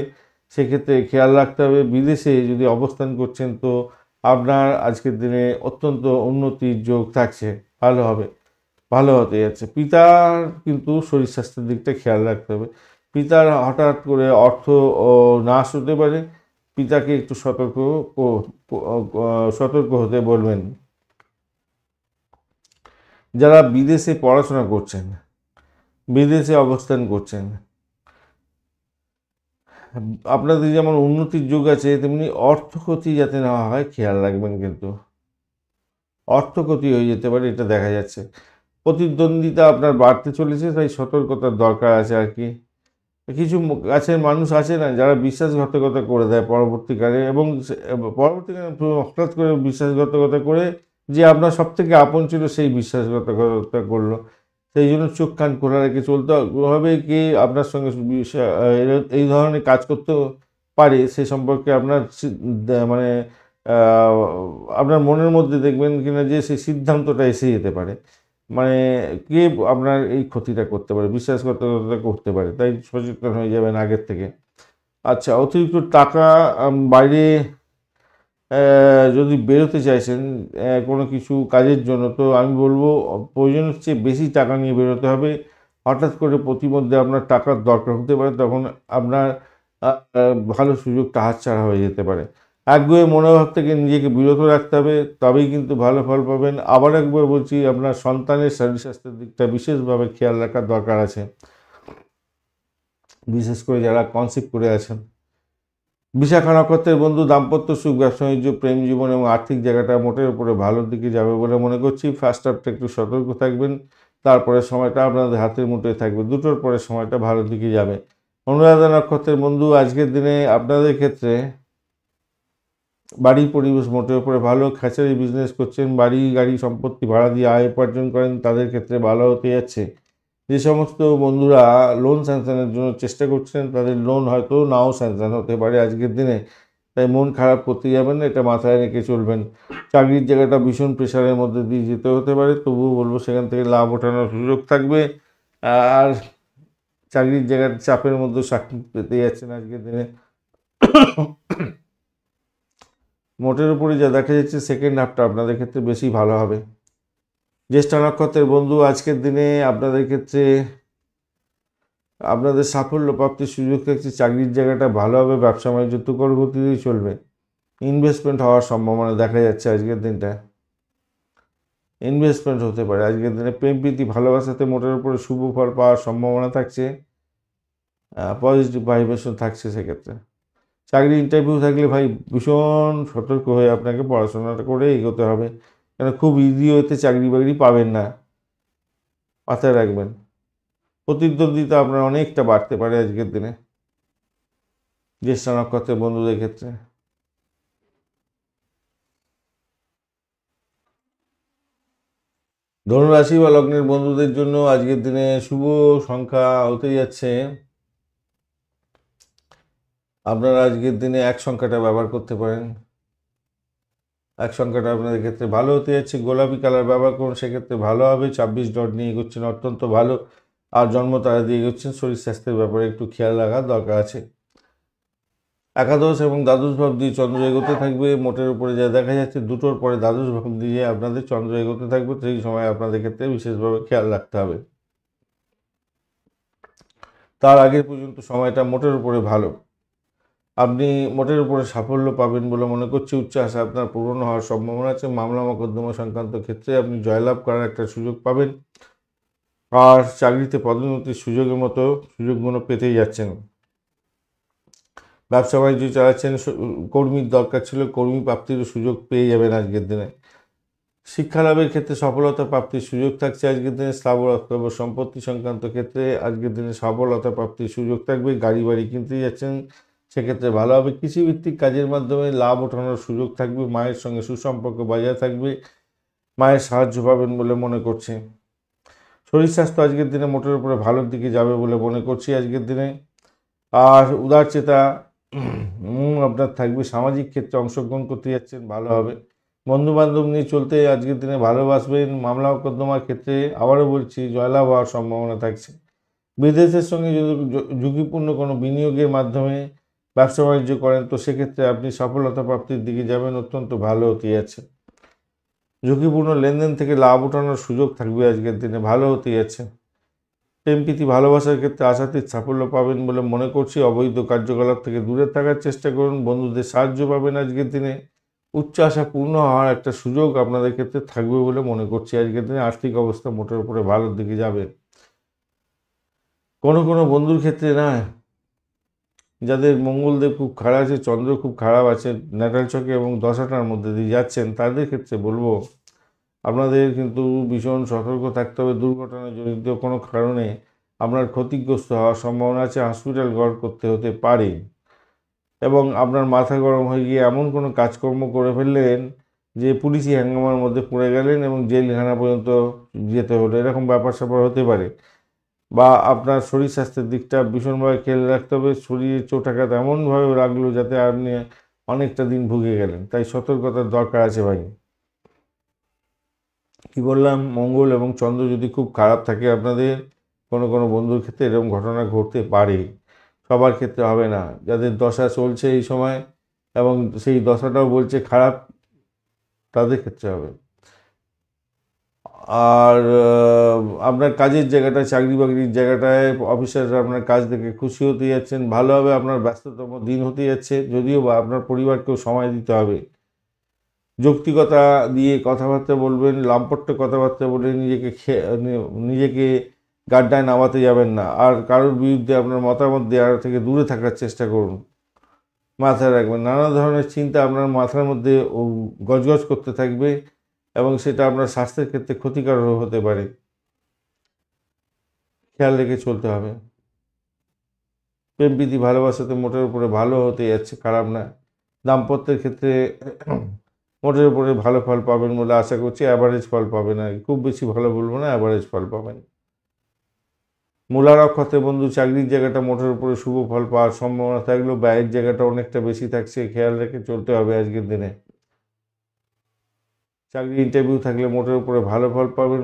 সেক্ষেত্রে খেয়াল রাখতে হবে। বিদেশে যদি অবস্থান করছেন তো আপনার আজকের দিনে অত্যন্ত উন্নতির যোগ থাকছে, ভালো হবে, ভালো হতে যাচ্ছে। পিতার কিন্তু শরীর স্বাস্থ্যের দিকটা খেয়াল রাখতে হবে। পিতার হঠাৎ করে অর্থ নাশ হতে পারে, পিতাকে একটু সতর্ক হতে বলবেন। যারা বিদেশে পড়াশোনা করছেন, বিদেশে অবস্থান করছেন, আপনাদের যেমন উন্নতির যুগ আছে, তেমনি অর্থক্ষতি যাতে না হয় খেয়াল রাখবেন। কিন্তু অর্থক্ষতি হয়ে যেতে পারে, এটা দেখা যাচ্ছে। প্রতিদ্বন্দ্বিতা আপনার বাড়তে চলেছে, তাই সতর্কতার দরকার আছে আর কি। কিছু কাছের মানুষ আছে না, যারা বিশ্বাসঘাতকতা করে দেয় পরবর্তীকালে, এবং পরবর্তীকালে হঠাৎ করে বিশ্বাসঘাতকতা করে যে আপনার সব থেকে আপন ছিল সেই বিশ্বাসঘাতকতা করলো। সেই জন্য চোখ কান খোলা রেখে চলতে হবে। কে আপনার সঙ্গে এই ধরনের কাজ করতে পারে সে সম্পর্কে আপনার মানে আপনার মনের মধ্যে দেখবেন কিনা যে সেই সিদ্ধান্তটা এসে যেতে পারে। মানে কে আপনার এই ক্ষতিটা করতে পারে, বিশ্বাসঘাতকতা করতে পারে, তাই সচেতন হয়ে যাবেন আগের থেকে। আচ্ছা, অতিরিক্ত টাকা বাইরে যদি বেরোতে চাইছেন কোনো কিছু কাজের জন্য, তো আমি বলবো প্রয়োজনের চেয়ে বেশি টাকা নিয়ে বেরোতে হবে। হঠাৎ করে প্রতিমধ্যে আপনার টাকার দরকার হতে পারে, তখন আপনার ভালো সুযোগটা হাতছাড়া হয়ে যেতে পারে। একগুঁয়ে মনোভাব থেকে নিজেকে বিরত রাখতে হবে, তবেই কিন্তু ভালো ফল পাবেন। আবার একবার বলছি, আপনার সন্তানের শরীর স্বাস্থ্যের দিকটা বিশেষভাবে খেয়াল রাখার দরকার আছে, বিশেষ করে যারা কনসিভ করে আছেন। বিশাখা নক্ষত্রের বন্ধু, দাম্পত্য সুখ, ব্যবসা বাণিজ্য, প্রেম জীবন এবং আর্থিক জায়গাটা মোটের উপরে ভালোর দিকে যাবে বলে মনে করছি। ফার্স্ট হাফটা একটু সতর্ক থাকবেন, তারপরে সময়টা আপনাদের হাতের মুঠোয় থাকবে, দুটোর পরে সময়টা ভালোর দিকে যাবে। অনুরাধা নক্ষত্রের বন্ধু, আজকের দিনে আপনাদের ক্ষেত্রে বাড়ি পরিবেশ মোটের উপরে ভালো। খাঁচারি বিজনেস করছেন, বাড়ি গাড়ি সম্পত্তি ভাড়া দিয়ে আয় উপার্জন করেন, তাদের ক্ষেত্রে ভালো হতে যাচ্ছে। যে সমস্ত বন্ধুরা লোন স্যাংশনের জন্য চেষ্টা করছেন, তাদের লোন হয়তো নাও স্যাংশন হতে পারে আজকের দিনে, তাই মন খারাপ করতে যাবেন না, এটা মাথায় রেখে চলবেন। চাকরির জায়গাটা ভীষণ প্রেশারের মধ্যে দিয়ে যেতে হতে পারে, তবুও বলবো সেখান থেকে লাভ ওঠানোর সুযোগ থাকবে। আর চাকরির জায়গার চাপের মধ্যে চাকরি পেতে যাচ্ছেন আজকের দিনে। মোটের উপরে যা দেখা যাচ্ছে, সেকেন্ড হাফটা আপনাদের ক্ষেত্রে বেশি ভালো হবে। জ্যেষ্ঠা নক্ষত্রের বন্ধু, আজকের দিনে আপনাদের ক্ষেত্রে আপনাদের সাফল্য প্রাপ্তির সুযোগ থাকছে। চাকরির জায়গাটা ভালো হবে, ব্যবসা বাণিজ্য তুখর গতিতেই চলবে। ইনভেস্টমেন্ট হওয়ার সম্ভাবনা দেখা যাচ্ছে আজকের দিনটা, ইনভেস্টমেন্ট হতে পারে আজকের দিনে। প্রেম প্রীতি ভালোবাসাতে মোটের উপরে শুভ ফল পাওয়ার সম্ভাবনা থাকছে, পজিটিভ ভাইব্রেশন থাকছে সেক্ষেত্রে। চাকরি ইন্টারভিউ থাকলে ভাই ভীষণ সতর্ক হয়ে আপনাকে পড়াশোনাটা করে এগোতে হবে, কেন খুব ইজি হতে চাকরি বাকরি পাবেন না, মাথায় রাখবেন। প্রতিদ্বন্দ্বিতা আপনার অনেকটা বাড়তে পারে আজকের দিনে জ্যেষ্ঠা নক্ষত্রের বন্ধুদের ক্ষেত্রে। ধনুরাশি বা লগ্নের বন্ধুদের জন্য আজকের দিনে শুভ সংখ্যা হতে যাচ্ছে, আপনারা আজকের দিনে এক সংখ্যাটা ব্যবহার করতে পারেন। এক সংখ্যাটা আপনাদের ক্ষেত্রে ভালো হতে যাচ্ছে। গোলাপি কালার ব্যবহার করুন, সেক্ষেত্রে ভালো হবে। 26 ডট নিয়ে এগোচ্ছেন, অত্যন্ত ভালো। আর জন্ম তারা দিয়ে এগোচ্ছেন, শরীর স্বাস্থ্যের ব্যাপারে একটু খেয়াল রাখার দরকার আছে। একাদশ এবং দ্বাদশ ভাব দিয়ে চন্দ্র এগোতে থাকবে, মোটের উপরে যা দেখা যাচ্ছে দুটোর পরে দ্বাদশ ভাব দিয়ে আপনাদের চন্দ্র এগোতে থাকবে, সেই সময় আপনাদের ক্ষেত্রে বিশেষভাবে খেয়াল রাখতে হবে। তার আগে পর্যন্ত সময়টা মোটের উপরে ভালো। আপনি মোটের উপরে সাফল্য পাবেন বলে মনে করছি। উচ্চ আশা আপনার পূরণ হওয়ার সম্ভাবনা আছে। মামলা মোকদ্দমা সংক্রান্ত ক্ষেত্রে আপনি জয়লাভ করার একটা সুযোগ পাবেন। আর চাকরিতে পদোন্নতির সুযোগের মতো সুযোগগুলো পেতেই যাচ্ছেন। ব্যবসা বাণিজ্য চালাচ্ছেন, কর্মীর দরকার ছিল, কর্মী প্রাপ্তিরও সুযোগ পেয়ে যাবেন আজকের দিনে। শিক্ষা লাভের ক্ষেত্রে সফলতা প্রাপ্তির সুযোগ থাকছে আজকের দিনে। স্থাবর অস্থাবর সম্পত্তি সংক্রান্ত ক্ষেত্রে আজকের দিনে সফলতা প্রাপ্তির সুযোগ থাকবে। গাড়ি বাড়ি কিনতে যাচ্ছেন, সেক্ষেত্রে ভালো হবে। কৃষিভিত্তিক কাজের মাধ্যমে লাভ ওঠানোর সুযোগ থাকবে। মায়ের সঙ্গে সুসম্পর্ক বজায় থাকবে, মায়ের সাহায্য পাবেন বলে মনে করছে। শরীর স্বাস্থ্য আজকের দিনে মোটের উপরে ভালোর দিকে যাবে বলে মনে করছি আজকের দিনে। আর উদারচেতা আপনার থাকবে। সামাজিক ক্ষেত্রে অংশগ্রহণ করতে যাচ্ছেন, ভালো হবে। বন্ধু বান্ধব নিয়ে চলতে আজকের দিনে ভালোবাসবেন। মামলা মোকদ্দমার ক্ষেত্রে আবারও বলছি জয়লাভ হওয়ার সম্ভাবনা থাকছে। বিদেশের সঙ্গে যদি ঝুঁকিপূর্ণ কোনো বিনিয়োগের মাধ্যমে ব্যবসা বাণিজ্য করেন তো সেক্ষেত্রে আপনি সফলতা প্রাপ্তির দিকে যাবেন, অত্যন্ত ভালো হতে যাচ্ছে। ঝুঁকিপূর্ণ লেনদেন থেকে লাভ ওঠানোর সুযোগ থাকবে আজকের দিনে, ভালো হতে যাচ্ছে। প্রেম প্রীতি ভালোবাসার ক্ষেত্রে আশাতীত সাফল্য পাবেন বলে মনে করছি। অবৈধ কার্যকলাপ থেকে দূরে থাকার চেষ্টা করুন। বন্ধুদের সাহায্য পাবেন আজকের দিনে। উচ্চ আশা পূর্ণ হওয়ার একটা সুযোগ আপনাদের ক্ষেত্রে থাকবে বলে মনে করছি আজকের দিনে। আর্থিক অবস্থা মোটের উপরে ভালোর দিকে যাবে। কোনো কোনো বন্ধুর ক্ষেত্রে না, যাদের মঙ্গলদেব খুব খারাপ আছে, চন্দ্র খুব খারাপ আছে, ন্যাটাল ছকে এবং দশাটার মধ্যে দিয়ে যাচ্ছেন, তাদের ক্ষেত্রে বলবো আপনাদের কিন্তু ভীষণ সতর্ক থাকতে হবে। দুর্ঘটনাজনিত কোনো কারণে আপনার ক্ষতিগ্রস্ত হওয়ার সম্ভাবনা আছে। হসপিটাল করতে হতে পারে এবং আপনার মাথা গরম হয়ে গিয়ে এমন কোনো কাজকর্ম করে ফেললেন যে পুলিশি হ্যাঙ্গামার মধ্যে পড়ে গেলেন এবং জেলখানা পর্যন্ত যেতে হলো, এরকম ব্যাপার স্যাপার হতে পারে। বা আপনার শরীর স্বাস্থ্যের দিকটা ভীষণভাবে খেয়াল রাখতে হবে। শরীরে চোটাঘাত এমনভাবে লাগলো যাতে আপনি অনেকটা দিন ভুগে গেলেন, তাই সতর্কতার দরকার আছে ভাই। কি বললাম, মঙ্গল এবং চন্দ্র যদি খুব খারাপ থাকে আপনাদের, কোনো কোনো বন্ধুর ক্ষেত্রে এরকম ঘটনা ঘটতে পারে। সবার ক্ষেত্রে হবে না। যাদের দশা চলছে এই সময় এবং সেই দশাটাও বলছে খারাপ, তাদের ক্ষেত্রে হবে। আর আপনার কাজের জায়গাটায়, চাকরি বাকরির জায়গাটায় অফিসাররা আপনার কাজ দেখে খুশি হতে যাচ্ছেন, ভালো হবে। আপনার ব্যস্ততম দিন হতে যাচ্ছে, যদিও বা আপনার পরিবারকেও সময় দিতে হবে। যৌক্তিকতা দিয়ে কথাবার্তা বলবেন, লাম্পট্য কথাবার্তা বলে নিজেকে গাড্ডায় নামাতে যাবেন না। আর কারোর বিরুদ্ধে আপনার মতামত দেওয়ার থেকে দূরে থাকার চেষ্টা করুন। মাথায় রাখবেন, নানা ধরনের চিন্তা আপনার মাথার মধ্যে গজগজ করতে থাকবে এবং সেটা আপনার স্বাস্থ্যের ক্ষেত্রে ক্ষতিকারক হতে পারে। খেয়াল রেখে চলতে হবে। প্রেম প্রীতি ভালোবাসাতে মোটের উপরে ভালো হতে যাচ্ছে, খারাপ না। দাম্পত্যের ক্ষেত্রে মোটের উপরে ভালো ফল পাবেন বলে আশা করছি। অ্যাভারেজ ফল পাবেন, আর খুব বেশি ভালো বলবো না, অ্যাভারেজ ফল পাবেন। মূলা নক্ষত্রের বন্ধু চাকরির জায়গাটা মোটের উপরে শুভ ফল পাওয়ার সম্ভাবনা থাকলেও ব্যয়ের জায়গাটা অনেকটা বেশি থাকছে, খেয়াল রেখে চলতে হবে আজকের দিনে। চাকরি ইন্টারভিউ থাকলে মোটের উপরে ভালো ফল পাবেন।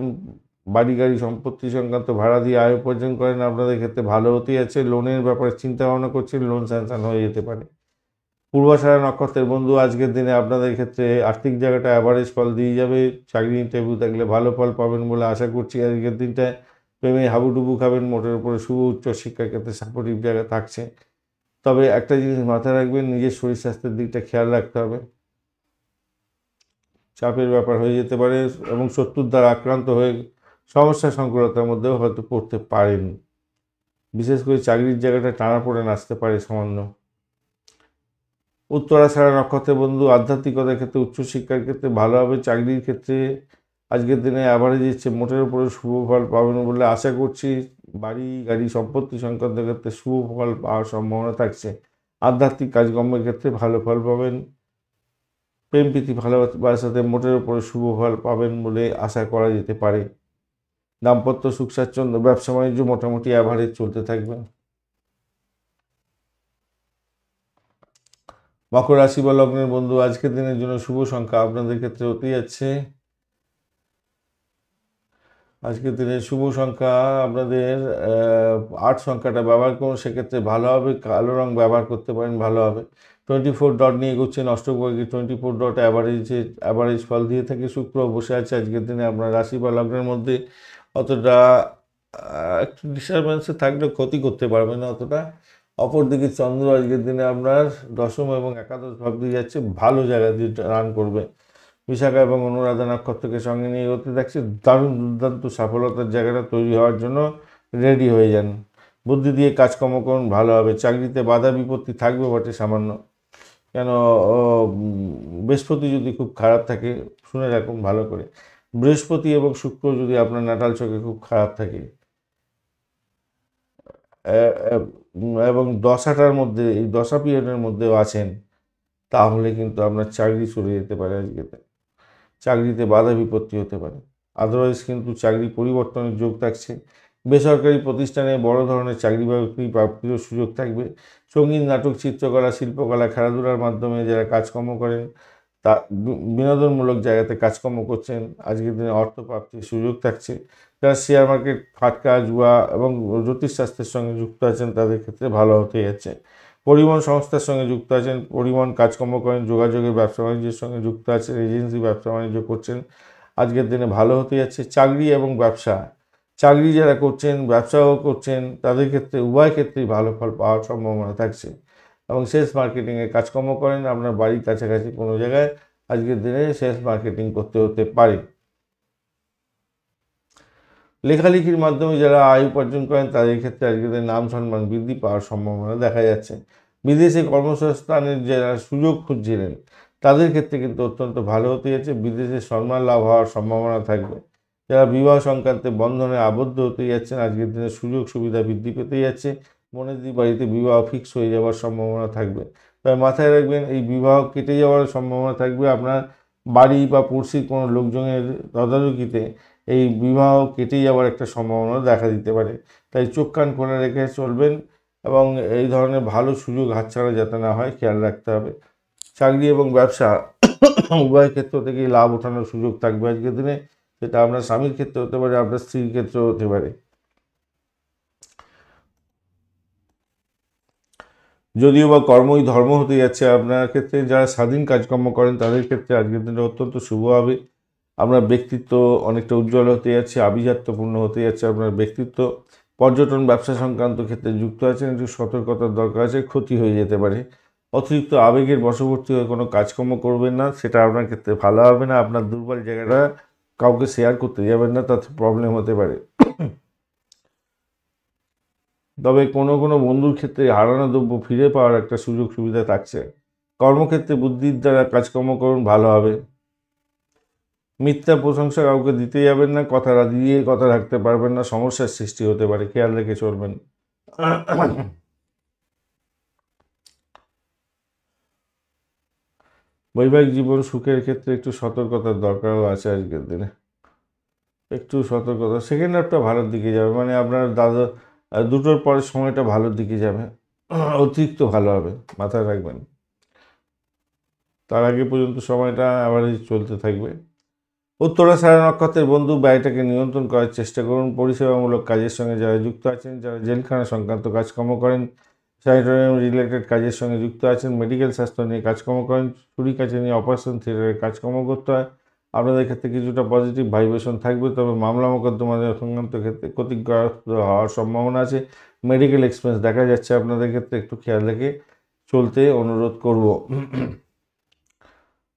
বাড়ি গাড়ি সম্পত্তি সংক্রান্ত ভাড়া দিয়ে আয় উপার্জন করেন, আপনাদের ক্ষেত্রে ভালো হতেই আছে। লোনের ব্যাপারে চিন্তা ভাবনা করছেন, লোন স্যাংশন হয়ে যেতে পারে। পূর্বাষাঢ়া নক্ষত্রের বন্ধু আজকের দিনে আপনাদের ক্ষেত্রে আর্থিক জায়গাটা অ্যাভারেজ ফল দিয়ে যাবে। চাকরি ইন্টারভিউ থাকলে ভালো ফল পাবেন বলে আশা করছি আজকের দিনটায়। প্রেমে হাবুডুবু খাবেন, মোটের উপরে শুভ। উচ্চ শিক্ষার ক্ষেত্রে সাপোর্টিভ জায়গা থাকছে। তবে একটা জিনিস মাথায় রাখবেন, নিজের শরীর স্বাস্থ্যের দিকটা খেয়াল রাখতে হবে। চাপের ব্যাপার হয়ে যেতে পারে এবং শত্রুর দ্বারা আক্রান্ত হয়ে সমস্যা সংকুলতার মধ্যেও হয়তো পড়তে পারেন। বিশেষ করে চাকরির জায়গাটা টানাপোড়েন আসতে পারে সামান্য। উত্তরাষাঢ়া নক্ষত্রের বন্ধু আধ্যাত্মিকতার ক্ষেত্রে, উচ্চশিক্ষার ক্ষেত্রে ভালো হবে। চাকরির ক্ষেত্রে আজকের দিনে অ্যাভারেজ ইচ্ছে, মোটের উপরে শুভ ফল পাবেন বলে আশা করছি। বাড়ি গাড়ি সম্পত্তি সংক্রান্ত ক্ষেত্রে শুভ ফল পাওয়ার সম্ভাবনা থাকছে। আধ্যাত্মিক কাজকর্মের ক্ষেত্রে ভালো ফল পাবেন। প্রেম প্রীতি ভালোবাসাতে মোটের উপরে শুভ ফল পাবেন বলে আশা করা যেতে পারে। দাম্পত্য সুখ স্বাচ্ছন্দ্য, ব্যবসা বাণিজ্য মোটামুটি অ্যাভারেজ চলতে থাকবে। মকর রাশি বা লগ্নের বন্ধু আজকের দিনের জন্য শুভ সংখ্যা আপনাদের ক্ষেত্রে হতে যাচ্ছে, আজকের দিনে শুভ সংখ্যা আপনাদের 8 সংখ্যাটা ব্যবহার করুন, সেক্ষেত্রে ভালো হবে। কালো রং ব্যবহার করতে পারেন, ভালো হবে। 24 ডট নিয়ে এগোচ্ছেন অষ্টকবর্গী। 24 ডট অ্যাভারেজ ফল দিয়ে থাকে। শুক্র বসে আছে আজকের দিনে আপনার রাশি বা লগ্নের মধ্যে। অতটা একটু ডিস্টারবেন্সে থাকলেও ক্ষতি করতে পারবে না অতটা। অপরদিকে চন্দ্র আজকের দিনে আপনার দশম এবং একাদশ ভাব দিয়ে যাচ্ছে, ভালো জায়গা দিয়ে রান করবে। বিশাখা এবং অনুরাধা নক্ষত্রকে সঙ্গে নিয়ে এগোতে দেখছে, দারুণ দুর্দান্ত সফলতার জায়গাটা তৈরি হওয়ার জন্য রেডি হয়ে যান। বুদ্ধি দিয়ে কাজকর্ম করুন, ভালো হবে। চাকরিতে বাধা বিপত্তি থাকবে বটে সামান্য, কেন বৃহস্পতি যদি খুব খারাপ থাকে, শুনে রাখুন ভালো করে, বৃহস্পতি এবং শুক্র যদি আপনার নাটাল চোখে খুব খারাপ থাকে এবং দশাটার মধ্যে, এই দশা পিরিয়ডের মধ্যেও আছেন, তাহলে কিন্তু আপনার চাকরি সরে যেতে পারে। আজকেতে চাকরিতে বাধা বিপত্তি হতে পারে। আদারওয়াইজ কিন্তু চাকরি পরিবর্তনের যোগ থাকছে। বেসরকারি প্রতিষ্ঠানে বড় ধরনের চাকরি বাকরি প্রাপ্তিরও সুযোগ থাকবে। সঙ্গীত, নাটক, চিত্রকলা, শিল্পকলা, খেলাধুলার মাধ্যমে যারা কাজকর্ম করেন, তা বিনোদনমূলক জায়গাতে কাজকর্ম করছেন, আজকের দিনে অর্থ প্রাপ্তির সুযোগ থাকছে। যারা শেয়ার মার্কেট, ফাটকা, জুয়া এবং জ্যোতিষশাস্ত্রের সঙ্গে যুক্ত আছেন, তাদের ক্ষেত্রে ভালো হতে যাচ্ছে। পরিবহন সংস্থার সঙ্গে যুক্ত আছেন, পরিবহন কাজকর্ম করেন, যোগাযোগের ব্যবসা বাণিজ্যের সঙ্গে যুক্ত আছেন, এজেন্সি ব্যবসা বাণিজ্য করছেন, আজকের দিনে ভালো হতে যাচ্ছে। চাকরি এবং ব্যবসা, চাকরি যারা করছেন, ব্যবসাও করছেন, তাদের ক্ষেত্রে উভয় ক্ষেত্রেই ভালো ফল পাওয়ার সম্ভাবনা থাকছে। এবং সেলস মার্কেটিংয়ে কাজকর্ম করেন, আপনার বাড়ির কাছাকাছি কোনো জায়গায় আজকের দিনে সেলস মার্কেটিং করতে হতে পারে। লেখালেখির মাধ্যমে যারা আয় উপার্জন করেন, তাদের ক্ষেত্রে আজকের দিনে নাম সম্মান বৃদ্ধি পাওয়ার সম্ভাবনা দেখা যাচ্ছে। বিদেশে কর্মসংস্থানের যারা সুযোগ খুঁজছিলেন, তাদের ক্ষেত্রে কিন্তু অত্যন্ত ভালো হতে যাচ্ছে। বিদেশে সম্মান লাভ হওয়ার সম্ভাবনা থাকবে। যারা বিবাহ সংক্রান্তে বন্ধনে আবদ্ধ হতে যাচ্ছেন, আজকের দিনে সুযোগ সুবিধা বৃদ্ধি পেতে যাচ্ছে। বোনেদের বাড়িতে বিবাহ ফিক্স হয়ে যাওয়ার সম্ভাবনা থাকবে। তবে মাথায় রাখবেন, এই বিবাহ কেটে যাওয়ার সম্ভাবনা থাকবে। আপনার বাড়ি বা পড়শির কোনো লোকজনের তদারকিতে এই বিবাহ কেটে যাওয়ার একটা সম্ভাবনা দেখা দিতে পারে। তাই চোখ কান খোলা রেখে চলবেন এবং এই ধরনের ভালো সুযোগ হাতছাড়া যাতে না হয় খেয়াল রাখতে হবে। চাকরি এবং ব্যবসা উভয় ক্ষেত্র থেকেই লাভ ওঠানোর সুযোগ থাকবে আজকের দিনে। সেটা আপনার স্বামীর ক্ষেত্রে হতে পারে, আপনার স্ত্রীর ক্ষেত্রেও হতে পারে। যদিও বা কর্মই ধর্ম হতে যাচ্ছে আপনার ক্ষেত্রে, যারা স্বাধীন কাজকর্ম করেন, তাদের ক্ষেত্রে আজকের দিনটা অত্যন্ত শুভ হবে। আপনার ব্যক্তিত্ব অনেকটা উজ্জ্বল হতে যাচ্ছে, আভিজাত্যপূর্ণ হতে যাচ্ছে আপনার ব্যক্তিত্ব। পর্যটন ব্যবসা সংক্রান্ত ক্ষেত্রে যুক্ত আছেন, একটু সতর্কতার দরকার আছে, ক্ষতি হয়ে যেতে পারে। অতিরিক্ত আবেগের বশবর্তী হয়ে কোনো কাজকর্ম করবেন না, সেটা আপনার ক্ষেত্রে ভালো হবে না। আপনার দুর্বল জায়গাটা কাউকে শেয়ার করতে যাবেন না, তাতে প্রবলেম হতে পারে। তবে কোনো কোনো বন্ধুর ক্ষেত্রে হারানো দ্রব্য ফিরে পাওয়ার একটা সুযোগ সুবিধা থাকছে। কর্মক্ষেত্রে বুদ্ধির দ্বারা কাজকর্ম করুন, ভালো হবে। মিথ্যা প্রশংসা কাউকে দিতে যাবেন না, কথা দিয়ে কথা রাখতে পারবেন না, সমস্যার সৃষ্টি হতে পারে, খেয়াল রেখে চলবেন। বৈবাহিক জীবন সুখের ক্ষেত্রে একটু সতর্কতার দরকারও আছে আজকের দিনে। একটু সতর্কতা, সেকেন্ড হাফটা ভালোর দিকে যাবে, মানে আপনার দুটোর পরের সময়টা ভালোর দিকে যাবে, অতিরিক্ত ভালো হবে, মাথায় রাখবেন। তার আগে পর্যন্ত সময়টা অ্যাভারেজ চলতে থাকবে। উত্তরাষাঢ়া নক্ষত্রের বন্ধু, ব্যয়টাকে নিয়ন্ত্রণ করার চেষ্টা করুন। পরিষেবামূলক কাজের সঙ্গে যারা যুক্ত আছেন, যারা জেলখানা সংক্রান্ত কাজকর্ম করেন, স্যানিটোরিয়াম রিলেটেড কাজের সঙ্গে যুক্ত আছেন, মেডিকেল স্বাস্থ্য নিয়ে কাজকর্ম করেন, ছুরি কাছে নিয়ে অপারেশন থিয়েটারে কাজকর্ম করতে হয়, আপনাদের ক্ষেত্রে কিছুটা পজিটিভ ভাইব্রেশন থাকবে। তবে মামলা মোকদ্দমা সংক্রান্ত ক্ষেত্রে ক্ষতিগ্রস্ত হওয়ার সম্ভাবনা আছে। মেডিকেল এক্সপেন্স দেখা যাচ্ছে, আপনাদের ক্ষেত্রে একটু খেয়াল রেখে চলতে অনুরোধ করব।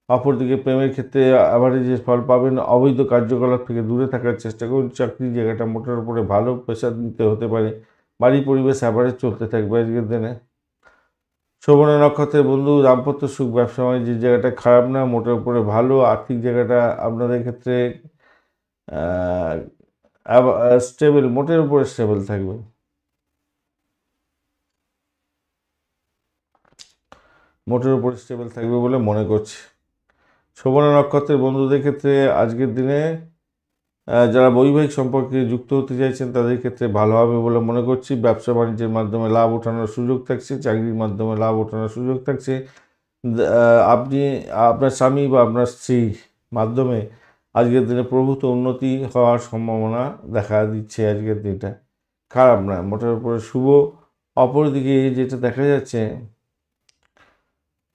অপরদিকে প্রেমের ক্ষেত্রে অ্যাভারেজের ফল পাবেন। অবৈধ কার্যকলাপ থেকে দূরে থাকার চেষ্টা করুন। চাকরির জায়গাটা মোটের উপরে ভালো, প্রেশার নিতে হতে পারে। বাড়ি পরিবেশ অ্যাভারেজ চলতে থাকবে আজকের দিনে। শোভনা নক্ষত্রের বন্ধু, দাম্পত্য সুখ, ব্যবসা বাণিজ্যের জায়গাটা খারাপ না, মোটের উপরে ভালো। আর্থিক জায়গাটা আপনাদের ক্ষেত্রে স্টেবল, মোটের উপরে স্টেবল থাকবে। মোটের উপরে স্টেবল থাকবে বলে মনে করছি। শোভনা নক্ষত্রের বন্ধুদের ক্ষেত্রে আজকের দিনে যারা বৈবাহিক সম্পর্কে যুক্ত হতে চাইছেন, তাদের ক্ষেত্রে ভালো হবে বলে মনে করছি। ব্যবসা বাণিজ্যের মাধ্যমে লাভ ওঠানোর সুযোগ থাকছে, চাকরির মাধ্যমে লাভ ওঠানোর সুযোগ থাকছে। আপনি আপনার স্বামী বা আপনার স্ত্রীর মাধ্যমে আজকের দিনে প্রভূত উন্নতি হওয়ার সম্ভাবনা দেখা দিচ্ছে। আজকের দিনটা খারাপ না, মোটের উপরে শুভ। অপরদিকে যেটা দেখা যাচ্ছে,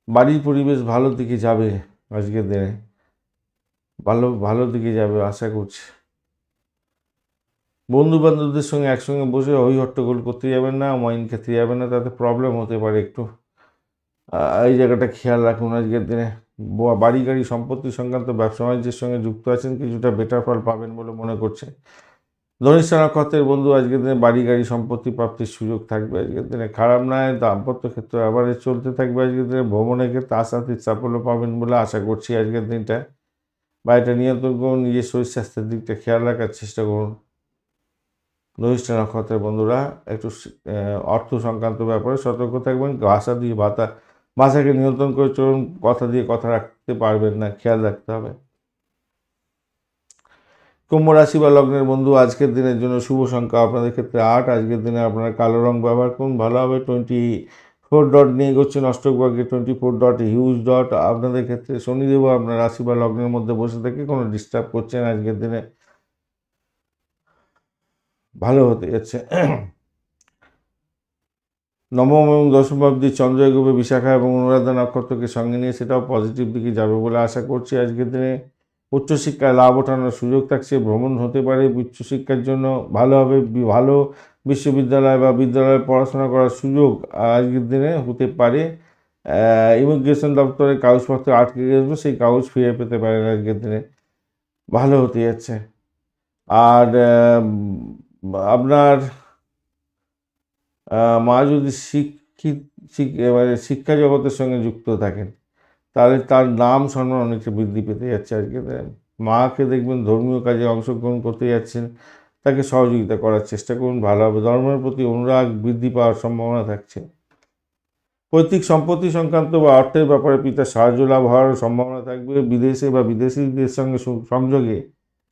বাড়ির পরিবেশ ভালোর দিকে যাবে আজকের দিনে, ভালোর দিকে যাবে আশা করছি। বন্ধু বান্ধবদের সঙ্গে একসঙ্গে বসে হই হট্টগোল করতে যাবেন না, ওয়াইন খেতে যাবেন না, তাতে প্রবলেম হতে পারে একটু। এই জায়গাটা খেয়াল রাখুন আজকের দিনে। বাড়ি গাড়ি সম্পত্তি সংক্রান্ত ব্যবসা বাণিজ্যের সঙ্গে যুক্ত আছেন, কিছুটা বেটার ফল পাবেন বলে মনে করছে। ধনিষ্ঠা নক্ষত্রের বন্ধু আজকের দিনে বাড়ি গাড়ি সম্পত্তি প্রাপ্তির সুযোগ থাকবে আজকের দিনে, খারাপ নয়। দাম্পত্য ক্ষেত্রে আবারে চলতে থাকবে আজকের দিনে। ভ্রমণের ক্ষেত্রে আশাতীত সাফল্য পাবেন বলে আশা করছি আজকের দিনটা। বাড়িটা নিয়ন্ত্রণ করুন, নিজের শরীর স্বাস্থ্যের দিকটা খেয়াল রাখার চেষ্টা করুন। ধনিষ্ঠা নক্ষত্রের বন্ধুরা একটু অর্থ সংক্রান্ত ব্যাপারে সতর্ক থাকবেন। ভাষা দিয়ে ভাষাকে নিয়ন্ত্রণ করে চলুন, কথা দিয়ে কথা রাখতে পারবেন না, খেয়াল রাখতে হবে। কুম্ভ রাশি বা লগ্নের বন্ধু আজকের দিনের জন্য শুভ সংখ্যা আপনাদের ক্ষেত্রে 8। আজকের দিনে আপনারা কালো রং ব্যবহার করুন, ভালো হবে। 24 ডট নিয়ে এগোচ্ছেন অষ্টক ভাগ্যে। 24 ডট হিউজ ডট। আপনাদের ক্ষেত্রে শনিদেবও আপনার রাশি বা লগ্নের মধ্যে বসে থেকে কোনো ডিস্টার্ব করছেন আজকের দিনে, ভালো হতে যাচ্ছে। নবম এবং দশম ভাবটি চন্দ্র এগোবে বিশাখা এবং অনুরাধা নক্ষত্রকে সঙ্গে নিয়ে, সেটাও পজিটিভ দিকে যাবে বলে আশা করছি আজকের দিনে। উচ্চশিক্ষায় লাভ ওঠানোর সুযোগ থাকছে, ভ্রমণ হতে পারে উচ্চশিক্ষার জন্য, ভালো হবে। ভালো বিশ্ববিদ্যালয় বা বিদ্যালয়ে পড়াশোনা করার সুযোগ আজকের দিনে হতে পারে। ইমিগ্রেশন দপ্তরে কাগজপত্র আটকে গেছিলো, সেই কাগজ ফিরে পেতে পারেন আজকের দিনে, ভালো হতে যাচ্ছে। আর আপনার মা যদি এবারে শিক্ষা জগতের সঙ্গে যুক্ত থাকেন, তাহলে তার নাম সম্মান অনেকটা বৃদ্ধি পেতে যাচ্ছে আজকে। মাকে দেখবেন ধর্মীয় কাজে অংশগ্রহণ করতে যাচ্ছেন, তাকে সহযোগিতা করার চেষ্টা করুন, ভালো হবে। ধর্মের প্রতি অনুরাগ বৃদ্ধি পাওয়ার সম্ভাবনা থাকছে। পৈতৃক সম্পত্তি সংক্রান্ত বা অর্থের ব্যাপারে পিতার সাহায্য লাভ হওয়ার সম্ভাবনা থাকবে। বিদেশে বা বিদেশিদের সঙ্গে সংযোগে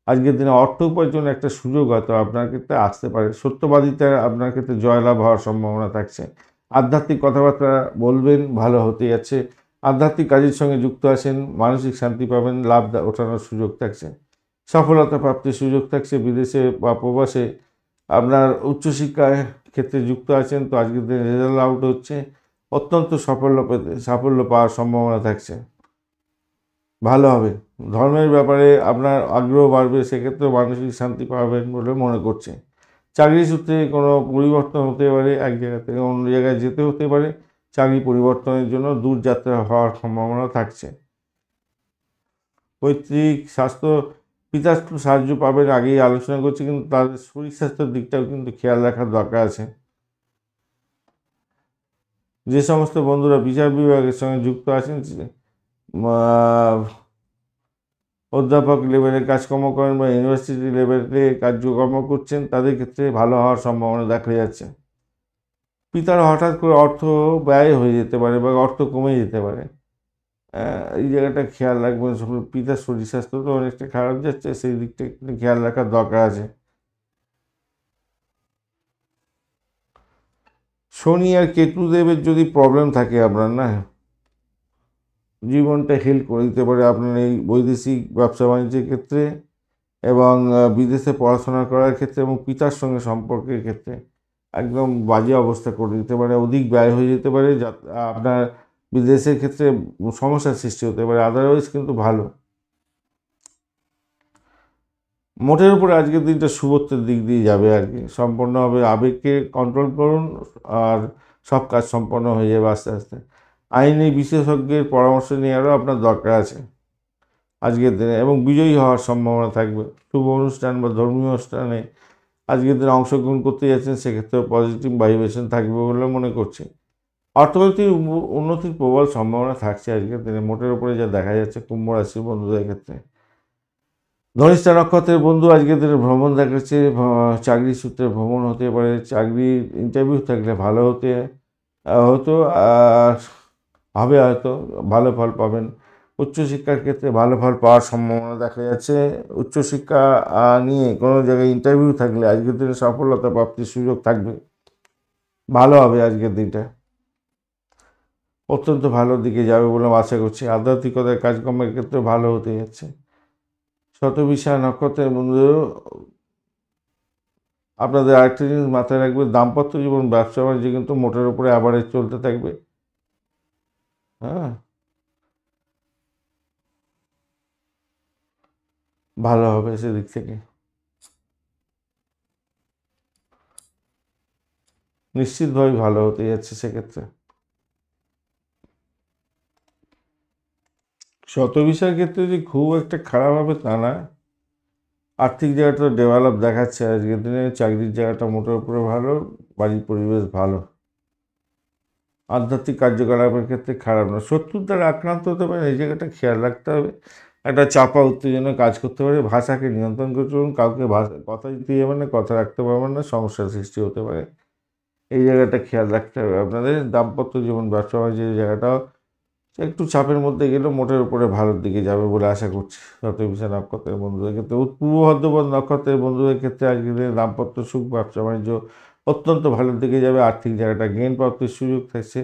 আজকের দিনে অর্থ উপার্জনের একটা সুযোগ হয়তো আপনার ক্ষেত্রে আসতে পারে। সত্যবাদিতা আপনার ক্ষেত্রে জয়লাভ হওয়ার সম্ভাবনা থাকছে। আধ্যাত্মিক কথাবার্তা বলবেন, ভালো হতে যাচ্ছে। আধ্যাত্মিক কাজের সঙ্গে যুক্ত আছেন, মানসিক শান্তি পাবেন, লাভ ওঠানোর সুযোগ থাকছে। সফলতা প্রাপ্তির সুযোগ থাকছে। বিদেশে বা প্রবাসে আপনার উচ্চশিক্ষায় ক্ষেত্রে যুক্ত আছেন, তো আজকের দিনে রেজাল্ট আউট হচ্ছে, অত্যন্ত সাফল্য পাওয়ার সম্ভাবনা থাকছে, ভালো হবে। ধর্মের ব্যাপারে আপনার আগ্রহ বাড়বে, সেক্ষেত্রে মানসিক শান্তি পাবেন বলে মনে করছে। চাকরি সূত্রে কোনো পরিবর্তন হতে পারে, এক জায়গা থেকে অন্য জায়গায় যেতে হতে পারে। চাকরি পরিবর্তনের জন্য দূর যাত্রা হওয়ার সম্ভাবনা থাকছে। পৈতৃক স্বাস্থ্য, পিতার সাহায্য পাবেন, আগেই আলোচনা করছি, কিন্তু তাদের শরীর স্বাস্থ্যের দিকটাও কিন্তু খেয়াল রাখার দরকার আছে। যে সমস্ত বন্ধুরা বিচার বিভাগের সঙ্গে যুক্ত আছেন, অধ্যাপক লেভেলে কাজকর্ম করেন বা ইউনিভার্সিটি লেভেলে কার্যকর্ম করছেন, তাদের ক্ষেত্রে ভালো হওয়ার সম্ভাবনা দেখা যাচ্ছে। পিতার হঠাৎ করে অর্থ ব্যয় হয়ে যেতে পারে বা অর্থ কমে যেতে পারে, এই জায়গাটা খেয়াল রাখবেন। পিতার শরীর স্বাস্থ্য তো অনেকটা খারাপ যাচ্ছে, সেই দিকটা একটু খেয়াল রাখার দরকার আছে। শনি আর কেতুদেবের যদি প্রবলেম থাকে আপনার, না, জীবনটা হেল্প করে দিতে পারে আপনার এই বৈদেশিক ব্যবসা বাণিজ্যের ক্ষেত্রে এবং বিদেশে পড়াশোনা করার ক্ষেত্রে এবং পিতার সঙ্গে সম্পর্কের ক্ষেত্রে একদম বাজে অবস্থা করে দিতে পারে। অধিক ব্যয় হয়ে যেতে পারে, যা আপনার বিদেশের ক্ষেত্রে সমস্যার সৃষ্টি হতে পারে। আদারওয়াইজ কিন্তু ভালো। মোটের উপরে আজকের দিনটা শুভত্বের দিক দিয়ে যাবে আর কি, সম্পূর্ণভাবে আবেগকে কন্ট্রোল করুন আর সব কাজ সম্পন্ন হয়ে যাবে আস্তে আস্তে। আইনি বিশেষজ্ঞের পরামর্শ নেওয়ারও আপনার দরকার আছে আজকের দিনে, এবং বিজয়ী হওয়ার সম্ভাবনা থাকবে। শুভ অনুষ্ঠান বা ধর্মীয় অনুষ্ঠানে আজকের দিনে অংশগ্রহণ করতে যাচ্ছেন, সেক্ষেত্রে পজিটিভ ভাইব্রেশন থাকবে বলে মনে করছি। অর্থনৈতিক উন্নতির প্রবল সম্ভাবনা থাকছে আজকের দিনে, মোটের উপরে যা দেখা যাচ্ছে কুম্ভ রাশির বন্ধুদের ক্ষেত্রে। ধনিষ্ঠা নক্ষত্রের বন্ধু আজকের দিনে ভ্রমণ দেখাচ্ছে, চাকরি সূত্রে ভ্রমণ হতে পারে। চাকরির ইন্টারভিউ থাকলে ভালো হতো আর হবে হয়তো, ভালো ফল পাবেন। উচ্চশিক্ষার ক্ষেত্রে ভালো ফল পাওয়ার সম্ভাবনা দেখা যাচ্ছে। উচ্চশিক্ষা নিয়ে কোনো জায়গায় ইন্টারভিউ থাকলে আজকের দিনে সফলতা প্রাপ্তির সুযোগ থাকবে, ভালো হবে আজকের দিনটা, অত্যন্ত ভালো দিকে যাবে বলে আশা করছি। আধ্যাত্মিকতার কাজকর্মের ক্ষেত্রে ভালো হতে যাচ্ছে। শতবিশা নক্ষত্রের বন্ধু আপনাদের আরেকটা জিনিস মাথায় রাখবে, দাম্পত্য জীবন ব্যবসা বাণিজ্য কিন্তু মোটের উপরে অ্যাভারেজ চলতে থাকবে। হ্যাঁ, ভালো হবে সেদিক থেকে। নিশ্চিতভাবে ভালো হতে যাচ্ছে সেক্ষেত্রে। শত বিষয়ের ক্ষেত্রে যে খুব একটা খারাপ হবে তা না। আর্থিক জায়গাটা ডেভেলপ দেখাচ্ছে আজকের দিনে, চাকরির জায়গাটা মোটের উপরে ভালো, বাড়ির পরিবেশ ভালো, আধ্যাত্মিক কার্যকলাপের ক্ষেত্রে খারাপ না। শত্রুর দ্বারা আক্রান্ত হতে পারে, এই জায়গাটা খেয়াল রাখতে হবে। একটা চাপা উত্তেজনা কাজ করতে পারে, ভাষাকে নিয়ন্ত্রণ করতে পারুন, কাউকে কথা দিতে যাবেন না, কথা রাখতে পারবেন না, সমস্যার সৃষ্টি হতে পারে, এই জায়গাটা খেয়াল রাখতে হবে আপনাদের। দাম্পত্য জীবন, ব্যবসা বাণিজ্যের জায়গাটাও একটু চাপের মধ্যে গেলেও মোটের উপরে ভালোর দিকে যাবে বলে আশা করছি। শতভিষা নক্ষত্রের বন্ধুদের ক্ষেত্রে, পূর্ব ভাদ্রপদ নক্ষত্রের বন্ধুদের ক্ষেত্রে আজকের দিনে দাম্পত্য সুখ, ব্যবসা বাণিজ্য অত্যন্ত ভালোর দিকে যাবে। আর্থিক জায়গাটা গেইন প্রাপ্তির সুযোগ থাকছে,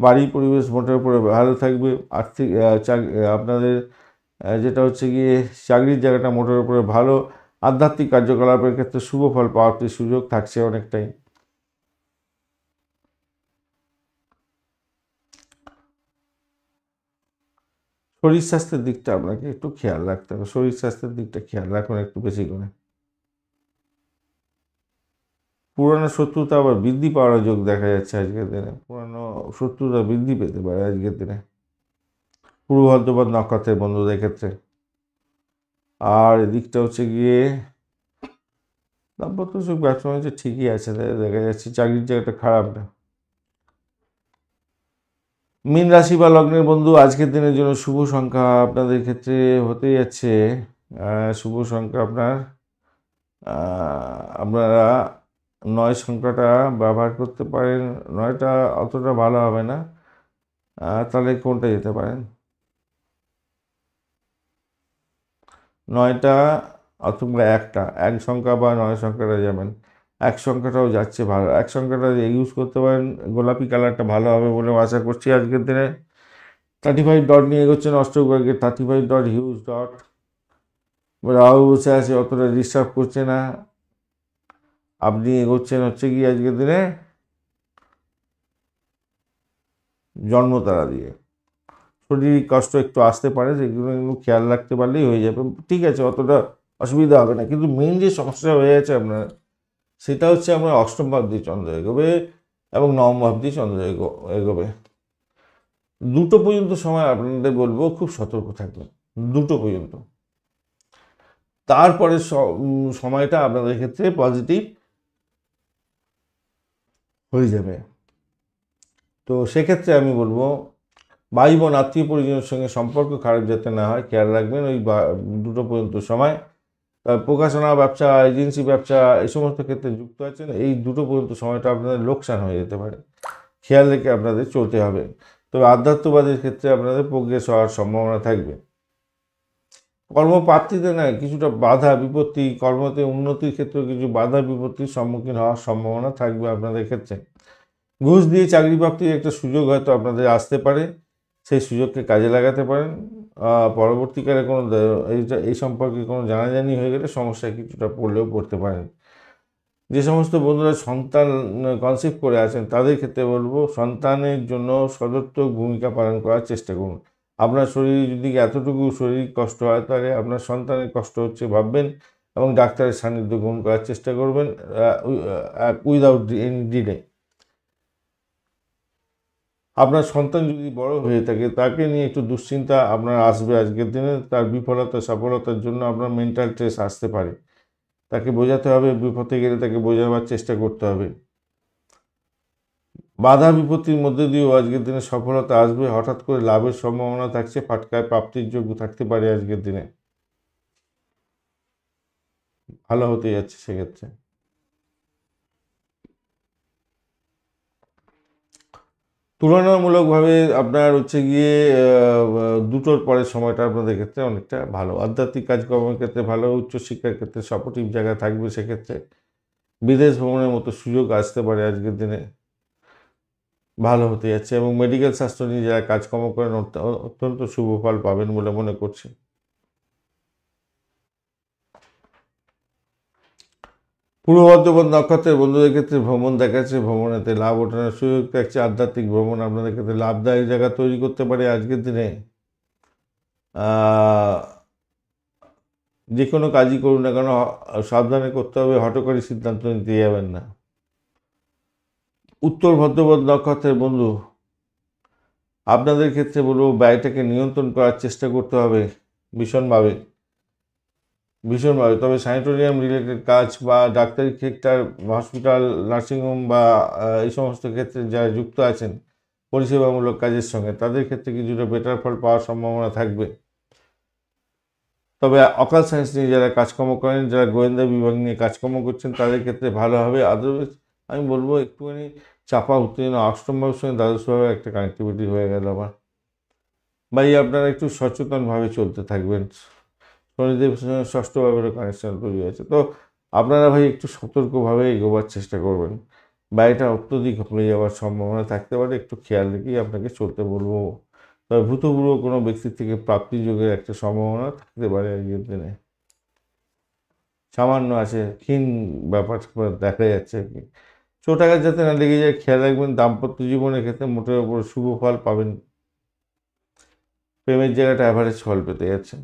বাড়ি পরিবেশ মোটের উপরে ভালো থাকবে। আর্থিক আপনাদের যেটা হচ্ছে গিয়ে চাকরির জায়গাটা মোটের উপরে ভালো, আধ্যাত্মিক কার্যকলাপের ক্ষেত্রে শুভ ফল পাওয়ার সুযোগ থাকছে অনেকটাই। শরীর স্বাস্থ্যের দিকটা আপনাকে একটু খেয়াল রাখতে হবে, শরীর স্বাস্থ্যের দিকটা খেয়াল রাখুন একটু বেশি করে। পুরানো শত্রুতা আবার বৃদ্ধি পাওয়ার যোগ দেখা যাচ্ছে আজকের দিনে, পুরানো শত্রুতা বৃদ্ধি পেতে পারে আজকের দিনে পূর্ব ভাদ্রপদ নক্ষত্রের বন্ধুদের ক্ষেত্রে। আর এদিকটা হচ্ছে গিয়ে দাম্পত্য সুখ, ব্যবসা বাণিজ্য ঠিকই আছে, দেখা যাচ্ছে চাকরির জায়গাটা খারাপ না। মীন রাশি বা লগ্নের বন্ধু, আজকের দিনের জন্য শুভ সংখ্যা আপনাদের ক্ষেত্রে হতে যাচ্ছে, শুভ সংখ্যা আপনারা 9 সংখ্যাটা ব্যবহার করতে পারেন। 9টা অতটা ভালো হবে না, তাহলে কোনটা যেতে পারেন? 9টা অথবা এক সংখ্যা বা 9 সংখ্যাটা যাবেন। এক সংখ্যাটাও যাচ্ছে ভালো, এক সংখ্যাটা ইউজ করতে পারেন, গোলাপি কালারটা ভালো হবে বলে আশা করছি আজকের দিনে। 35 ডট নিয়ে এগোচ্ছেন অষ্টগ্রহের, 35 ডট হিউজ ডট। রাহু বসে আছে, অতটা ডিস্টার্ব করছে না, আপনি এগোচ্ছেন হচ্ছে কি আজকের দিনে জন্মতারা দিয়ে। শরীরিক কষ্ট একটু আসতে পারে, সেগুলো একটু খেয়াল রাখতে পারলেই হয়ে যাবে, ঠিক আছে, অতটা অসুবিধা হবে না। কিন্তু মেন যে সমস্যা হয়ে আছে আপনার, সেটা হচ্ছে আমরা অষ্টম ভাব দিয়ে চন্দ্র এগোবে এবং নবম ভাব দিয়ে চন্দ্র এগোবে। 2টো পর্যন্ত সময় আপনাদের বলবো খুব সতর্ক থাকবেন, 2টো পর্যন্ত। তারপরে সময়টা আপনাদের ক্ষেত্রে পজিটিভ হয়ে যাবে। তো সেক্ষেত্রে আমি বলবো ভাই বোন আত্মীয় পরিজনের সঙ্গে সম্পর্ক খারাপ যাতে না হয় খেয়াল রাখবেন ওই 2টো পর্যন্ত সময়। প্রকাশনা ব্যবসা, এজেন্সি ব্যবসা, এই সমস্ত ক্ষেত্রে যুক্ত আছেন, এই 2টো পর্যন্ত সময়টা আপনাদের লোকসান হয়ে যেতে পারে, খেয়াল রেখে আপনাদের চলতে হবে। তবে আধ্যাত্মবাদের ক্ষেত্রে আপনাদের প্রোগ্রেস হওয়ার সম্ভাবনা থাকবে। কর্মপ্রাপ্তিতে না কিছুটা বাধা বিপত্তি, কর্মতে উন্নতির ক্ষেত্রে কিছু বাধা বিপত্তির সম্মুখীন হওয়ার সম্ভাবনা থাকবে আপনাদের ক্ষেত্রে। ঘুষ দিয়ে চাকরি প্রাপ্তির একটা সুযোগ হয়তো আপনাদের আসতে পারে, সেই সুযোগকে কাজে লাগাতে পারেন। পরবর্তীকালে কোনো এই সম্পর্কে কোনো জানাজানি হয়ে গেলে সমস্যায় কিছুটা পড়লেও পড়তে পারেন। যে সমস্ত বন্ধুরা সন্তান কনসিভ করে আছেন তাদের ক্ষেত্রে বলবো সন্তানের জন্য সদর্থক ভূমিকা পালন করার চেষ্টা করুন। আপনার শরীরে যদি এতটুকু শারীরিক কষ্ট হয়, তাহলে আপনার সন্তানের কষ্ট হচ্ছে ভাববেন এবং ডাক্তারের সান্নিধ্য গ্রহণ করার চেষ্টা করবেন উইদাউট এনি ডিলে। আপনার সন্তান যদি বড় হয়ে থাকে, তাকে নিয়ে একটু দুশ্চিন্তা আপনার আসবে আজকের দিনে, তার বিফলতা সফলতার জন্য আপনার মেন্টাল স্ট্রেস আসতে পারে, তাকে বোঝাতে হবে, বিপদে গেলে তাকে বোঝাবার চেষ্টা করতে হবে। বাধা বিপত্তির মধ্যে দিয়েও আজকের দিনে সফলতা আসবে, হঠাৎ করে লাভের সম্ভাবনা থাকছে, ফাটকায় প্রাপ্তির যোগ্য থাকতে পারে আজকের দিনে, ভালো হতে যাচ্ছে সেক্ষেত্রে। তুলনামূলকভাবে আপনার হচ্ছে গিয়ে 2টোর পরের সময়টা আপনাদের ক্ষেত্রে অনেকটা ভালো, আধ্যাত্মিক কাজকর্মের ক্ষেত্রে ভালো, উচ্চশিক্ষার ক্ষেত্রে সাপোর্টিভ জায়গা থাকবে, সেক্ষেত্রে বিদেশ ভ্রমণের মতো সুযোগ আসতে পারে আজকের দিনে, ভালো হতে যাচ্ছে। এবং মেডিকেল শাস্ত্র নিয়ে যারা কাজকর্ম করেন অত্যন্ত শুভ ফল পাবেন বলে মনে করছি। পূর্ব বর্ধমান নক্ষত্রের বন্ধুদের ক্ষেত্রে ভ্রমণ দেখাচ্ছে, ভ্রমণেতে লাভ ওঠানোর সুযোগ থাকছে, আধ্যাত্মিক ভ্রমণ আপনাদের ক্ষেত্রে লাভদায়ক জায়গা তৈরি করতে পারে আজকের দিনে। যে কোনো কাজই করুন না কেন সাবধানে করতে হবে, হঠকারী সিদ্ধান্ত নিতে যাবেন না। উত্তর ভাদ্রপদ নক্ষত্রের বন্ধু, আপনাদের ক্ষেত্রে বলবো ব্যয়টাকে নিয়ন্ত্রণ করার চেষ্টা করতে হবে ভীষণভাবে। তবে স্যানিটোরিয়াম রিলেটেড কাজ বা ডাক্তারি সেক্টর, হসপিটাল, নার্সিংহোম বা এই সমস্ত ক্ষেত্রে যারা যুক্ত আছেন পরিষেবামূলক কাজের সঙ্গে, তাদের ক্ষেত্রে কিছুটা বেটার ফল পাওয়ার সম্ভাবনা থাকবে। তবে অকাল সায়েন্স নিয়ে যারা কাজকর্ম করেন, যারা গোয়েন্দা বিভাগ নিয়ে কাজকর্ম করছেন, তাদের ক্ষেত্রে ভালো হবে। আদারওয়াইজ আমি বলবো একটুখানি চাপা উত্তেজনা, অষ্টম ভাবের সঙ্গে দ্বাদশ ভাবে একটা কানেক্টিভিটি হয়ে গেল আমার। ভাই আপনারা একটু সচেতনভাবে চলতে থাকবেন। শনিদেব ষষ্ঠ ভাবেরও কানেকশন তৈরি হয়েছে, তো আপনারা ভাই একটু সতর্কভাবে এগোবার চেষ্টা করবেন। ব্যয়টা অত্যধিক হয়ে যাওয়ার সম্ভাবনা থাকতে পারে, একটু খেয়াল রেখেই আপনাকে চলতে বলবো। তবে ভূতপূর্ব কোনো ব্যক্তির থেকে প্রাপ্তিযোগের একটা সম্ভাবনা থাকতে পারে আজকের দিনে, সামান্য আছে, ক্ষীণ ব্যাপার দেখা যাচ্ছে আর কি। চোট আঘাত যাতে না লেগে যায় খেয়াল রাখবেন। দাম্পত্য জীবনের ক্ষেত্রে মোটের ওপর শুভ ফল পাবেন। প্রেমের জায়গাটা অ্যাভারেজ ফল পেতে যাচ্ছেন।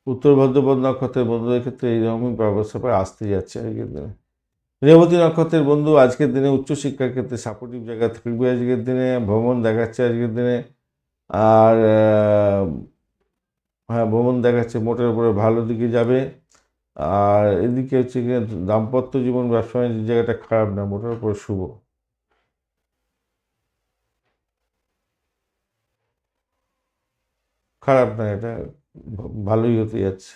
উত্তর ভাদ্রপদ নক্ষত্রের বন্ধুদের ক্ষেত্রে এইরকমই ব্যবস্থা আসতে যাচ্ছে আজকের দিনে। রেবতী নক্ষত্রের বন্ধু, আজকের দিনে উচ্চশিক্ষার ক্ষেত্রে সাপোর্টিভ জায়গা থাকবে আজকের দিনে, ভ্রমণ দেখাচ্ছে আজকের দিনে। আর হ্যাঁ, ভ্রমণ দেখাচ্ছে মোটের উপরে ভালো দিকে যাবে। আর এদিকে হচ্ছে কি দাম্পত্য জীবন, ব্যবসা বাণিজ্যের জায়গাটা খারাপ না, মোটের উপরে শুভ, খারাপ না, এটা ভালোই হতে যাচ্ছে।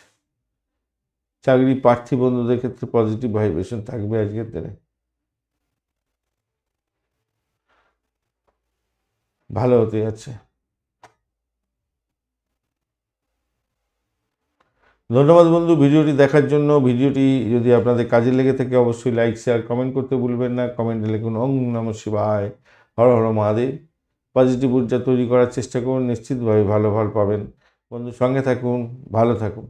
চাকরি প্রার্থী বন্ধুদের ক্ষেত্রে পজিটিভ ভাইব্রেশন থাকবে আজকের দিনে, ভালো হতে যাচ্ছে। ধন্যবাদ বন্ধু ভিডিওটি দেখার জন্য। ভিডিওটি যদি আপনাদের কাজে লেগে থাকে অবশ্যই লাইক, শেয়ার, কমেন্ট করতে ভুলবেন না। কমেন্টে লিখুন ওং নমঃ শিবায়, হর হর মহাদেব। পজিটিভ ঊর্জা তৈরি করার চেষ্টা করুন, নিশ্চিতভাবে ভালো ফল পাবেন। বন্ধু সঙ্গে থাকুন, ভালো থাকুন।